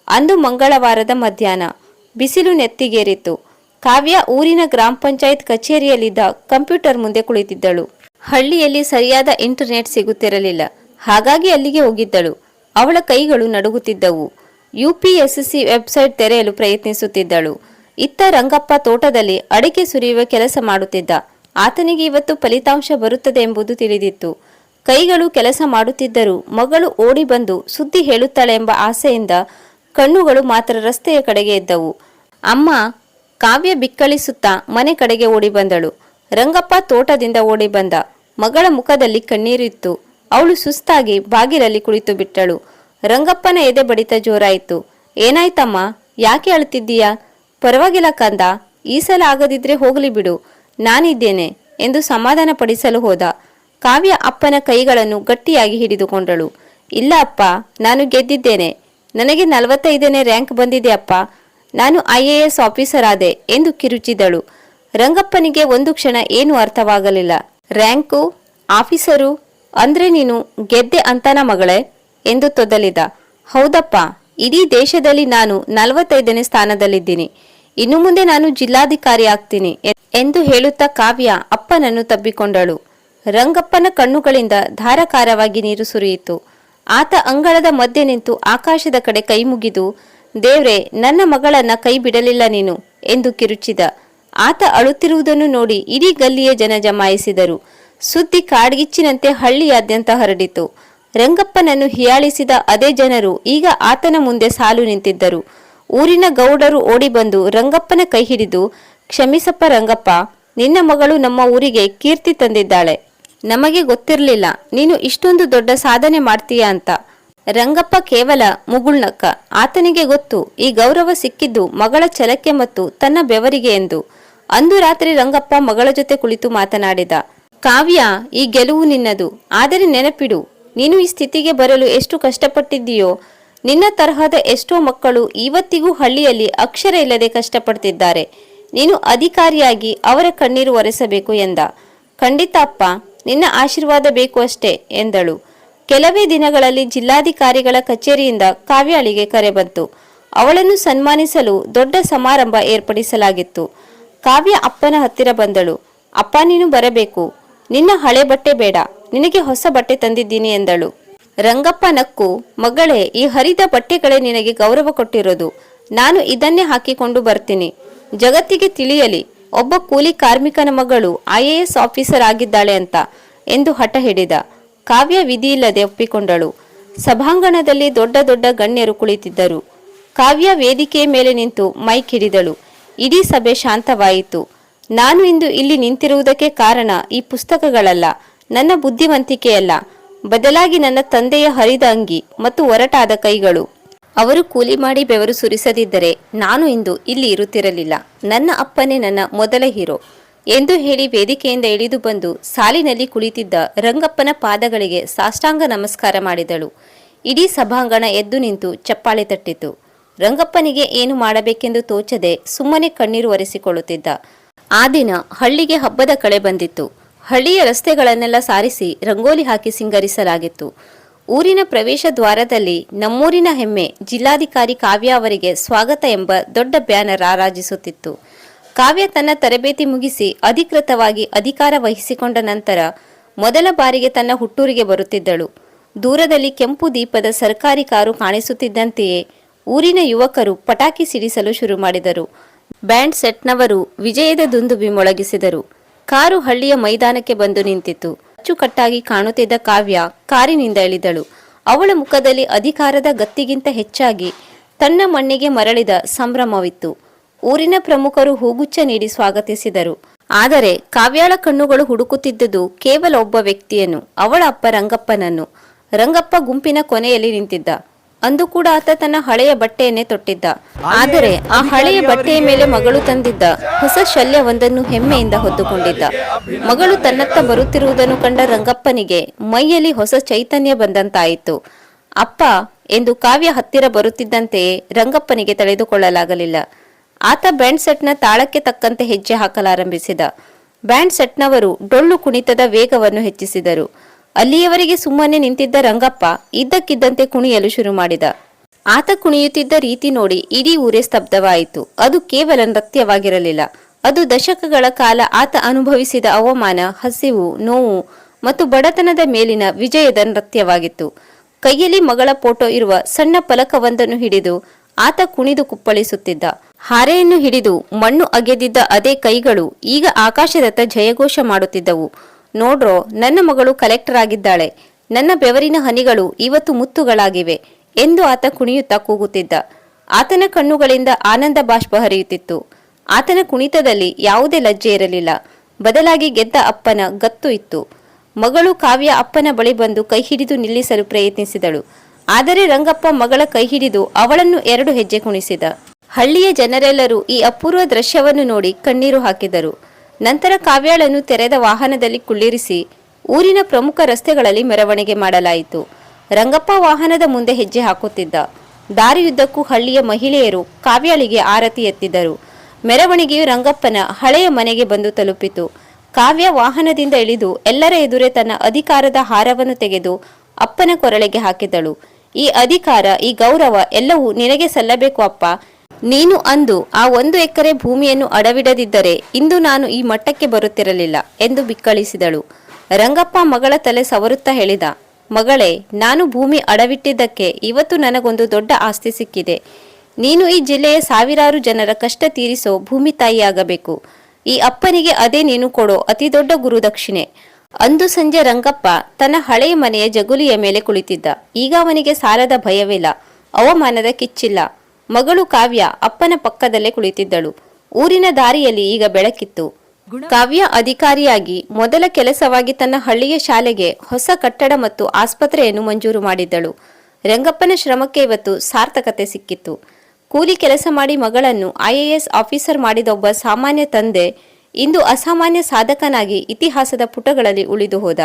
ಅಂದು ಮಂಗಳವಾರದ ಮಧ್ಯಾಹ್ನ. ಬಿಸಿಲು ನೆತ್ತಿಗೇರಿತ್ತು. ಕಾವ್ಯ ಊರಿನ ಗ್ರಾಮ ಪಂಚಾಯತ್ ಕಚೇರಿಯಲ್ಲಿದ್ದ ಕಂಪ್ಯೂಟರ್ ಮುಂದೆ ಕುಳಿತಿದ್ದಳು. ಹಳ್ಳಿಯಲ್ಲಿ ಸರಿಯಾದ ಇಂಟರ್ನೆಟ್ ಸಿಗುತ್ತಿರಲಿಲ್ಲ. ಹಾಗಾಗಿ ಅಲ್ಲಿಗೆ ಹೋಗಿದ್ದಳು. ಅವಳ ಕೈಗಳು ನಡುಗುತ್ತಿದ್ದವು. UPSC ವೆಬ್ಸೈಟ್ ತೆರೆಯಲು ಪ್ರಯತ್ನಿಸುತ್ತಿದ್ದಳು. ಇತ್ತ ರಂಗಪ್ಪ ತೋಟದಲ್ಲಿ ಅಡಿಕೆ ಸುರಿಯುವ ಕೆಲಸ ಮಾಡುತ್ತಿದ್ದ. ಆತನಿಗೆ ಇವತ್ತು ಫಲಿತಾಂಶ ಬರುತ್ತದೆ ಎಂಬುದು ತಿಳಿದಿತ್ತು. ಕೈಗಳು ಕೆಲಸ ಮಾಡುತ್ತಿದ್ದರೂ ಮಗಳು ಓಡಿ ಬಂದು ಸುದ್ದಿ ಹೇಳುತ್ತಾಳೆ ಎಂಬ ಆಸೆಯಿಂದ ಕಣ್ಣುಗಳು ಮಾತ್ರ ರಸ್ತೆಯ ಕಡೆಗೆ ಇದ್ದವು. ಅಮ್ಮ, ಕಾವ್ಯ ಬಿಕ್ಕಳಿಸುತ್ತಾ ಮನೆ ಕಡೆಗೆ ಓಡಿ ಬಂದಳು. ರಂಗಪ್ಪ ತೋಟದಿಂದ ಓಡಿ ಬಂದ. ಮಗಳ ಮುಖದಲ್ಲಿ ಕಣ್ಣೀರಿತ್ತು. ಅವಳು ಸುಸ್ತಾಗಿ ಬಾಗಿಲಲ್ಲಿ ಕುಳಿತು ಬಿಟ್ಟಳು. ರಂಗಪ್ಪನ ಎದೆ ಬಡಿತ ಜೋರಾಯಿತು. ಏನಾಯ್ತಮ್ಮ, ಯಾಕೆ ಅಳುತ್ತಿದ್ದೀಯಾ? ಪರವಾಗಿಲ್ಲ ಕಂದ, ಈ ಸಲ ಆಗದಿದ್ರೆ ಹೋಗಲಿ ಬಿಡು, ನಾನಿದ್ದೇನೆ ಎಂದು ಸಮಾಧಾನ ಪಡಿಸಲು ಹೋದ. ಕಾವ್ಯ ಅಪ್ಪನ ಕೈಗಳನ್ನು ಗಟ್ಟಿಯಾಗಿ ಹಿಡಿದುಕೊಂಡಳು. ಇಲ್ಲ ಅಪ್ಪ, ನಾನು ಗೆದ್ದಿದ್ದೇನೆ. ನನಗೆ 45ನೇ ರ್ಯಾಂಕ್ ಬಂದಿದೆ ಅಪ್ಪ. ನಾನು IAS ಆಫೀಸರ್ ಆದೆ ಎಂದು ಕಿರುಚಿದಳು. ರಂಗಪ್ಪನಿಗೆ ಒಂದು ಕ್ಷಣ ಏನೂ ಅರ್ಥವಾಗಲಿಲ್ಲ. ರ್ಯಾಂಕು, ಆಫೀಸರು ಅಂದ್ರೆ ನೀನು ಗೆದ್ದೆ ಅಂತಾನ ಮಗಳೇ ಎಂದು ತೊದಲಿದ. ಹೌದಪ್ಪ, ಇಡೀ ದೇಶದಲ್ಲಿ ನಾನು 45ನೇ ಸ್ಥಾನದಲ್ಲಿದ್ದೀನಿ. ಇನ್ನು ಮುಂದೆ ನಾನು ಜಿಲ್ಲಾಧಿಕಾರಿ ಆಗ್ತೀನಿ ಎಂದು ಹೇಳುತ್ತಾ ಕಾವ್ಯ ಅಪ್ಪನನ್ನು ತಬ್ಬಿಕೊಂಡಳು. ರಂಗಪ್ಪನ ಕಣ್ಣುಗಳಿಂದ ಧಾರಾಕಾರವಾಗಿ ನೀರು ಸುರಿಯಿತು. ಆತ ಅಂಗಳದ ಮಧ್ಯೆ ನಿಂತು ಆಕಾಶದ ಕಡೆ ಕೈ ಮುಗಿದು, ದೇವ್ರೆ, ನನ್ನ ಮಗಳನ್ನ ಕೈ ಬಿಡಲಿಲ್ಲ ನೀನು ಎಂದು ಕಿರುಚಿದ. ಆತ ಅಳುತ್ತಿರುವುದನ್ನು ನೋಡಿ ಇಡೀ ಗಲ್ಲಿಯ ಜನ ಜಮಾಯಿಸಿದರು. ಸುದ್ದಿ ಕಾಡ್ಗಿಚ್ಚಿನಂತೆ ಹಳ್ಳಿಯಾದ್ಯಂತ ಹರಡಿತು. ರಂಗಪ್ಪನನ್ನು ಹಿಯಾಳಿಸಿದ ಅದೇ ಜನರು ಈಗ ಆತನ ಮುಂದೆ ಸಾಲು ನಿಂತಿದ್ದರು. ಊರಿನ ಗೌಡರು ಓಡಿ ಬಂದು ರಂಗಪ್ಪನ ಕೈ ಹಿಡಿದು, ಕ್ಷಮಿಸಪ್ಪ ರಂಗಪ್ಪ, ನಿನ್ನ ಮಗಳು ನಮ್ಮ ಊರಿಗೆ ಕೀರ್ತಿ ತಂದಿದ್ದಾಳೆ. ನಮಗೆ ಗೊತ್ತಿರಲಿಲ್ಲ ನೀನು ಇಷ್ಟೊಂದು ದೊಡ್ಡ ಸಾಧನೆ ಮಾಡ್ತೀಯ ಅಂತ. ರಂಗಪ್ಪ ಕೇವಲ ಮುಗುಳ್ನಕ್ಕ. ಆತನಿಗೆ ಗೊತ್ತು, ಈ ಗೌರವ ಸಿಕ್ಕಿದ್ದು ಮಗಳ ಛಲಕ್ಕೆ ಮತ್ತು ತನ್ನ ಬೆವರಿಗೆ ಎಂದು. ಅಂದು ರಾತ್ರಿ ರಂಗಪ್ಪ ಮಗಳ ಜೊತೆ ಕುಳಿತು ಮಾತನಾಡಿದ. ಕಾವ್ಯ, ಈ ಗೆಲುವು ನಿನ್ನದು. ಆದರೆ ನೆನಪಿಡು, ನೀನು ಈ ಸ್ಥಿತಿಗೆ ಬರಲು ಎಷ್ಟು ಕಷ್ಟಪಟ್ಟಿದ್ದೀಯೋ. ನಿನ್ನ ತರಹದ ಎಷ್ಟೋ ಮಕ್ಕಳು ಇವತ್ತಿಗೂ ಹಳ್ಳಿಯಲ್ಲಿ ಅಕ್ಷರ ಇಲ್ಲದೆ ಕಷ್ಟಪಡ್ತಿದ್ದಾರೆ. ನೀನು ಅಧಿಕಾರಿಯಾಗಿ ಅವರ ಕಣ್ಣೀರು ಒರೆಸಬೇಕು ಎಂದ. ಖಂಡಿತ ಅಪ್ಪ, ನಿನ್ನ ಆಶೀರ್ವಾದ ಬೇಕು ಅಷ್ಟೇ ಎಂದಳು. ಕೆಲವೇ ದಿನಗಳಲ್ಲಿ ಜಿಲ್ಲಾಧಿಕಾರಿಗಳ ಕಚೇರಿಯಿಂದ ಕಾವ್ಯಾಳಿಗೆ ಕರೆ ಬಂತು. ಅವಳನ್ನು ಸನ್ಮಾನಿಸಲು ದೊಡ್ಡ ಸಮಾರಂಭ ಏರ್ಪಡಿಸಲಾಗಿತ್ತು. ಕಾವ್ಯ ಅಪ್ಪನ ಹತ್ತಿರ ಬಂದಳು. ಅಪ್ಪ, ನೀನು ಬರಬೇಕು. ನಿನ್ನ ಹಳೆ ಬಟ್ಟೆ ಬೇಡ, ನಿನಗೆ ಹೊಸ ಬಟ್ಟೆ ತಂದಿದ್ದೀನಿ ಎಂದಳು. ರಂಗಪ್ಪ ನಕ್ಕು, ಮಗಳೇ, ಈ ಹರಿದ ಬಟ್ಟೆಗಳೇ ನಿನಗೆ ಗೌರವ ಕೊಟ್ಟಿರೋದು. ನಾನು ಇದನ್ನೇ ಹಾಕಿಕೊಂಡು ಬರ್ತೀನಿ. ಜಗತ್ತಿಗೆ ತಿಳಿಯಲಿ, ಒಬ್ಬ ಕೂಲಿ ಕಾರ್ಮಿಕನ ಮಗಳು IAS ಆಫೀಸರ್ ಆಗಿದ್ದಾಳೆ ಅಂತ ಎಂದು ಹಠ ಹಿಡಿದ. ಕಾವ್ಯ ವಿಧಿಯಿಲ್ಲದೆ ಒಪ್ಪಿಕೊಂಡಳು. ಸಭಾಂಗಣದಲ್ಲಿ ದೊಡ್ಡ ದೊಡ್ಡ ಗಣ್ಯರು ಕುಳಿತಿದ್ದರು. ಕಾವ್ಯ ವೇದಿಕೆಯ ಮೇಲೆ ನಿಂತು ಮೈಕ್ ಹಿಡಿದಳು. ಇಡೀ ಸಭೆ ಶಾಂತವಾಯಿತು. ನಾನು ಇಂದು ಇಲ್ಲಿ ನಿಂತಿರುವುದಕ್ಕೆ ಕಾರಣ ಈ ಪುಸ್ತಕಗಳಲ್ಲ, ನನ್ನ ಬುದ್ಧಿವಂತಿಕೆಯಲ್ಲ, ಬದಲಾಗಿ ನನ್ನ ತಂದೆಯ ಹರಿದ ಅಂಗಿ ಮತ್ತು ಒರಟಾದ ಕೈಗಳು. ಅವರು ಕೂಲಿ ಮಾಡಿ ಬೆವರು ಸುರಿಸದಿದ್ದರೆ ನಾನು ಇಂದು ಇಲ್ಲಿ ಇರುತ್ತಿರಲಿಲ್ಲ. ನನ್ನ ಅಪ್ಪನೇ ನನ್ನ ಮೊದಲ ಹೀರೋ ಎಂದು ಹೇಳಿ ವೇದಿಕೆಯಿಂದ ಇಳಿದು ಬಂದು ಸಾಲಿನಲ್ಲಿ ಕುಳಿತಿದ್ದ ರಂಗಪ್ಪನ ಪಾದಗಳಿಗೆ ಸಾಷ್ಟಾಂಗ ನಮಸ್ಕಾರ ಮಾಡಿದಳು. ಇಡೀ ಸಭಾಂಗಣ ಎದ್ದು ನಿಂತು ಚಪ್ಪಾಳೆ ತಟ್ಟಿತು. ರಂಗಪ್ಪನಿಗೆ ಏನು ಮಾಡಬೇಕೆಂದು ತೋಚದೆ ಸುಮ್ಮನೆ ಕಣ್ಣೀರು ಒರೆಸಿಕೊಳ್ಳುತ್ತಿದ್ದ. ಆ ದಿನ ಹಳ್ಳಿಗೆ ಹಬ್ಬದ ಕಳೆ ಬಂದಿತ್ತು. ಹಳ್ಳಿಯ ರಸ್ತೆಗಳನ್ನೆಲ್ಲ ಸಾರಿಸಿ ರಂಗೋಲಿ ಹಾಕಿ ಸಿಂಗರಿಸಲಾಗಿತ್ತು. ಊರಿನ ಪ್ರವೇಶ ದ್ವಾರದಲ್ಲಿ ನಮ್ಮೂರಿನ ಹೆಮ್ಮೆ ಜಿಲ್ಲಾಧಿಕಾರಿ ಕಾವ್ಯ ಅವರಿಗೆ ಸ್ವಾಗತ ಎಂಬ ದೊಡ್ಡ ಬ್ಯಾನರ್ ರಾರಾಜಿಸುತ್ತಿತ್ತು. ಕಾವ್ಯ ತನ್ನ ತರಬೇತಿ ಮುಗಿಸಿ ಅಧಿಕೃತವಾಗಿ ಅಧಿಕಾರ ವಹಿಸಿಕೊಂಡ ನಂತರ ಮೊದಲ ಬಾರಿಗೆ ತನ್ನ ಹುಟ್ಟೂರಿಗೆ ಬರುತ್ತಿದ್ದಳು. ದೂರದಲ್ಲಿ ಕೆಂಪು ದೀಪದ ಸರ್ಕಾರಿ ಕಾರು ಕಾಣಿಸುತ್ತಿದ್ದಂತೆಯೇ ಊರಿನ ಯುವಕರು ಪಟಾಕಿ ಸಿಡಿಸಲು ಶುರು ಮಾಡಿದರು. ಬ್ಯಾಂಡ್ ಸೆಟ್ನವರು ವಿಜಯದ ದುಂದುಬಿ ಮೊಳಗಿಸಿದರು. ಕಾರು ಹಳ್ಳಿಯ ಮೈದಾನಕ್ಕೆ ಬಂದು ನಿಂತಿತು. ಅಚ್ಚುಕಟ್ಟಾಗಿ ಕಾಣುತ್ತಿದ್ದ ಕಾವ್ಯ ಕಾರಿನಿಂದ ಇಳಿದಳು. ಅವಳ ಮುಖದಲ್ಲಿ ಅಧಿಕಾರದ ಗತ್ತಿಗಿಂತ ಹೆಚ್ಚಾಗಿ ತನ್ನ ಮಣ್ಣಿಗೆ ಮರಳಿದ ಸಂಭ್ರಮವಿತ್ತು. ಊರಿನ ಪ್ರಮುಖರು ಹೂಗುಚ್ಛ ನೀಡಿ ಸ್ವಾಗತಿಸಿದರು. ಆದರೆ ಕಾವ್ಯಾಳ ಕಣ್ಣುಗಳು ಹುಡುಕುತ್ತಿದ್ದುದು ಕೇವಲ ಒಬ್ಬ ವ್ಯಕ್ತಿಯನ್ನು, ಅವಳ ಅಪ್ಪ ರಂಗಪ್ಪನನ್ನು. ರಂಗಪ್ಪ ಗುಂಪಿನ ಕೊನೆಯಲ್ಲಿ ನಿಂತಿದ್ದ. ಅಂದು ಕೂಡ ಆತ ತನ್ನ ಹಳೆಯ ಬಟ್ಟೆಯನ್ನೇ ತೊಟ್ಟಿದ್ದ. ಆದರೆ ಆ ಹಳೆಯ ಬಟ್ಟೆಯ ಮೇಲೆ ಮಗಳು ತಂದಿದ್ದ ಹೊಸ ಶಲ್ಯವೊಂದನ್ನು ಹೆಮ್ಮೆಯಿಂದ ಹೊತ್ತುಕೊಂಡಿದ್ದ. ಮಗಳು ತನ್ನತ್ತ ಬರುತ್ತಿರುವುದನ್ನು ಕಂಡ ರಂಗಪ್ಪನಿಗೆ ಮೈಯಲ್ಲಿ ಹೊಸ ಚೈತನ್ಯ ಬಂದಂತಾಯಿತು. ಅಪ್ಪ ಎಂದು ಕಾವ್ಯ ಹತ್ತಿರ ಬರುತ್ತಿದ್ದಂತೆಯೇ ರಂಗಪ್ಪನಿಗೆ ತಡೆದುಕೊಳ್ಳಲಾಗಲಿಲ್ಲ. ಆತ ಬ್ಯಾಂಡ್ ಸೆಟ್ನ ತಾಳಕ್ಕೆ ತಕ್ಕಂತೆ ಹೆಜ್ಜೆ ಹಾಕಲಾರಂಭಿಸಿದ. ಬ್ಯಾಂಡ್ ಸೆಟ್ನವರು ಡೊಳ್ಳು ಕುಣಿತದ ವೇಗವನ್ನು ಹೆಚ್ಚಿಸಿದರು. ಅಲ್ಲಿಯವರೆಗೆ ಸುಮ್ಮನೆ ನಿಂತಿದ್ದ ರಂಗಪ್ಪ ಇದ್ದಕ್ಕಿದ್ದಂತೆ ಕುಣಿಯಲು ಶುರು ಮಾಡಿದ. ಆತ ಕುಣಿಯುತ್ತಿದ್ದ ರೀತಿ ನೋಡಿ ಇಡೀ ಊರೇ ಸ್ತಬ್ಧವಾಯಿತು. ಅದು ಕೇವಲ ನೃತ್ಯವಾಗಿರಲಿಲ್ಲ, ಅದು ದಶಕಗಳ ಕಾಲ ಆತ ಅನುಭವಿಸಿದ ಅವಮಾನ, ಹಸಿವು, ನೋವು ಮತ್ತು ಬಡತನದ ಮೇಲಿನ ವಿಜಯದ ನೃತ್ಯವಾಗಿತ್ತು. ಕೈಯಲ್ಲಿ ಮಗಳ ಫೋಟೋ ಇರುವ ಸಣ್ಣ ಫಲಕವೊಂದನ್ನು ಹಿಡಿದು ಆತ ಕುಣಿದು ಕುಪ್ಪಳಿಸುತ್ತಿದ್ದ. ಹಾರೆಯನ್ನು ಹಿಡಿದು ಮಣ್ಣು ಅಗೆದಿದ್ದ ಅದೇ ಕೈಗಳು ಈಗ ಆಕಾಶದತ್ತ ಜಯಘೋಷ ಮಾಡುತ್ತಿದ್ದವು. ನೋಡ್ರೋ, ನನ್ನ ಮಗಳು ಕಲೆಕ್ಟರ್ ಆಗಿದ್ದಾಳೆ, ನನ್ನ ಬೆವರಿನ ಹನಿಗಳು ಇವತ್ತು ಮುತ್ತುಗಳಾಗಿವೆ ಎಂದು ಆತ ಕುಣಿಯುತ್ತಾ ಕೂಗುತ್ತಿದ್ದ. ಆತನ ಕಣ್ಣುಗಳಿಂದ ಆನಂದ ಬಾಷ್ಪ ಹರಿಯುತ್ತಿತ್ತು. ಆತನ ಕುಣಿತದಲ್ಲಿ ಯಾವುದೇ ಲಜ್ಜೆ ಇರಲಿಲ್ಲ, ಬದಲಾಗಿ ಗೆದ್ದ ಅಪ್ಪನ ಗತ್ತು ಇತ್ತು. ಮಗಳು ಕಾವ್ಯ ಅಪ್ಪನ ಬಳಿ ಬಂದು ಕೈ ಹಿಡಿದು ನಿಲ್ಲಿಸಲು ಪ್ರಯತ್ನಿಸಿದಳು. ಆದರೆ ರಂಗಪ್ಪ ಮಗಳ ಕೈ ಹಿಡಿದು ಅವಳನ್ನು 2 ಹೆಜ್ಜೆ ಕುಣಿಸಿದ. ಹಳ್ಳಿಯ ಜನರೆಲ್ಲರೂ ಈ ಅಪೂರ್ವ ದೃಶ್ಯವನ್ನು ನೋಡಿ ಕಣ್ಣೀರು ಹಾಕಿದರು. ನಂತರ ಕಾವ್ಯಾಳನ್ನು ತೆರೆದ ವಾಹನದಲ್ಲಿ ಕುಳ್ಳಿರಿಸಿ ಊರಿನ ಪ್ರಮುಖ ರಸ್ತೆಗಳಲ್ಲಿ ಮೆರವಣಿಗೆ ಮಾಡಲಾಯಿತು. ರಂಗಪ್ಪ ವಾಹನದ ಮುಂದೆ ಹೆಜ್ಜೆ ಹಾಕುತ್ತಿದ್ದ. ದಾರಿಯುದ್ದಕ್ಕೂ ಹಳ್ಳಿಯ ಮಹಿಳೆಯರು ಕಾವ್ಯಾಳಿಗೆ ಆರತಿ ಎತ್ತಿದರು. ಮೆರವಣಿಗೆಯು ರಂಗಪ್ಪನ ಹಳೆಯ ಮನೆಗೆ ಬಂದು ತಲುಪಿತು. ಕಾವ್ಯ ವಾಹನದಿಂದ ಇಳಿದು ಎಲ್ಲರ ಎದುರೇ ತನ್ನ ಅಧಿಕಾರದ ಹಾರವನ್ನು ತೆಗೆದು ಅಪ್ಪನ ಕೊರಳಿಗೆ ಹಾಕಿದಳು. ಈ ಅಧಿಕಾರ, ಈ ಗೌರವ ಎಲ್ಲವೂ ನಿನಗೆ ಸಲ್ಲಬೇಕು ಅಪ್ಪ. ನೀನು ಅಂದು ಆ 1 ಎಕರೆ ಭೂಮಿಯನ್ನು ಅಡವಿಡದಿದ್ದರೆ ಇಂದು ನಾನು ಈ ಮಟ್ಟಕ್ಕೆ ಬರುತ್ತಿರಲಿಲ್ಲ ಎಂದು ಬಿಕ್ಕಳಿಸಿದಳು. ರಂಗಪ್ಪ ಮಗಳ ತಲೆ ಸವರುತ್ತಾ ಹೇಳಿದ, ಮಗಳೇ, ನಾನು ಭೂಮಿ ಅಡವಿಟ್ಟಿದ್ದಕ್ಕೆ ಇವತ್ತು ನನಗೊಂದು ದೊಡ್ಡ ಆಸ್ತಿ ಸಿಕ್ಕಿದೆ. ನೀನು ಈ ಜಿಲ್ಲೆಯ ಸಾವಿರಾರು ಜನರ ಕಷ್ಟ ತೀರಿಸೋ ಭೂಮಿ ತಾಯಿಯಾಗಬೇಕು. ಈ ಅಪ್ಪನಿಗೆ ಅದೇ ನೀನು ಕೊಡೋ ಅತಿ ದೊಡ್ಡ ಗುರುದಕ್ಷಿಣೆ. ಅಂದು ಸಂಜೆ ರಂಗಪ್ಪ ತನ್ನ ಹಳೆಯ ಮನೆಯ ಜಗುಲಿಯ ಮೇಲೆ ಕುಳಿತಿದ್ದ. ಈಗ ಅವನಿಗೆ ಸಾಲದ ಭಯವಿಲ್ಲ, ಅವಮಾನದ ಕಿಚ್ಚಿಲ್ಲ. ಮಗಳು ಕಾವ್ಯ ಅಪ್ಪನ ಪಕ್ಕದಲ್ಲೇ ಕುಳಿತಿದ್ದಳು. ಊರಿನ ದಾರಿಯಲ್ಲಿ ಈಗ ಬೆಳಕಿತ್ತು. ಕಾವ್ಯ ಅಧಿಕಾರಿಯಾಗಿ ಮೊದಲ ಕೆಲಸವಾಗಿ ತನ್ನ ಹಳ್ಳಿಯ ಶಾಲೆಗೆ ಹೊಸ ಕಟ್ಟಡ ಮತ್ತು ಆಸ್ಪತ್ರೆಯನ್ನು ಮಂಜೂರು ಮಾಡಿದ್ದಳು. ರಂಗಪ್ಪನ ಶ್ರಮಕ್ಕೆ ಇವತ್ತು ಸಾರ್ಥಕತೆ ಸಿಕ್ಕಿತ್ತು. ಕೂಲಿ ಕೆಲಸ ಮಾಡಿ ಮಗಳನ್ನು IAS ಆಫೀಸರ್ ಮಾಡಿದ ಒಬ್ಬ ಸಾಮಾನ್ಯ ತಂದೆ ಇಂದು ಅಸಾಮಾನ್ಯ ಸಾಧಕನಾಗಿ ಇತಿಹಾಸದ ಪುಟಗಳಲ್ಲಿ ಉಳಿದು ಹೋದ.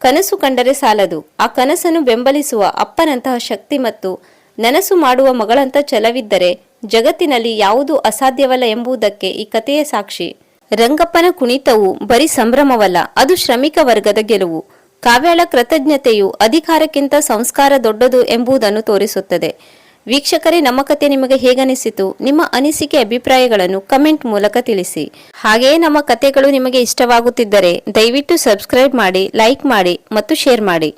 ಕನಸು ಕಂಡರೆ ಸಾಲದು, ಆ ಕನಸನ್ನು ಬೆಂಬಲಿಸುವ ಅಪ್ಪನಂತಹ ಶಕ್ತಿ ಮತ್ತು ನನಸು ಮಾಡುವ ಮಗಳಂತ ಛಲವಿದ್ದರೆ ಜಗತ್ತಿನಲ್ಲಿ ಯಾವುದೂ ಅಸಾಧ್ಯವಲ್ಲ ಎಂಬುದಕ್ಕೆ ಈ ಕಥೆಯ ಸಾಕ್ಷಿ. ರಂಗಪ್ಪನ ಕುಣಿತವು ಬರೀ ಸಂಭ್ರಮವಲ್ಲ, ಅದು ಶ್ರಮಿಕ ವರ್ಗದ ಗೆಲುವು. ಕಾವ್ಯಾಳ ಕೃತಜ್ಞತೆಯು ಅಧಿಕಾರಕ್ಕಿಂತ ಸಂಸ್ಕಾರ ದೊಡ್ಡದು ಎಂಬುದನ್ನು ತೋರಿಸುತ್ತದೆ. ವೀಕ್ಷಕರೇ, ನಮ್ಮ ಕಥೆ ನಿಮಗೆ ಹೇಗನಿಸಿತು? ನಿಮ್ಮ ಅನಿಸಿಕೆ ಅಭಿಪ್ರಾಯಗಳನ್ನು ಕಮೆಂಟ್ ಮೂಲಕ ತಿಳಿಸಿ. ಹಾಗೆಯೇ ನಮ್ಮ ಕಥೆಗಳು ನಿಮಗೆ ಇಷ್ಟವಾಗುತ್ತಿದ್ದರೆ ದಯವಿಟ್ಟು ಸಬ್ಸ್ಕ್ರೈಬ್ ಮಾಡಿ, ಲೈಕ್ ಮಾಡಿ ಮತ್ತು ಶೇರ್ ಮಾಡಿ.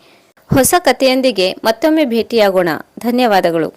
ಹೊಸ ಕಥೆಯೊಂದಿಗೆ ಮತ್ತೊಮ್ಮೆ ಭೇಟಿಯಾಗೋಣ. ಧನ್ಯವಾದಗಳು.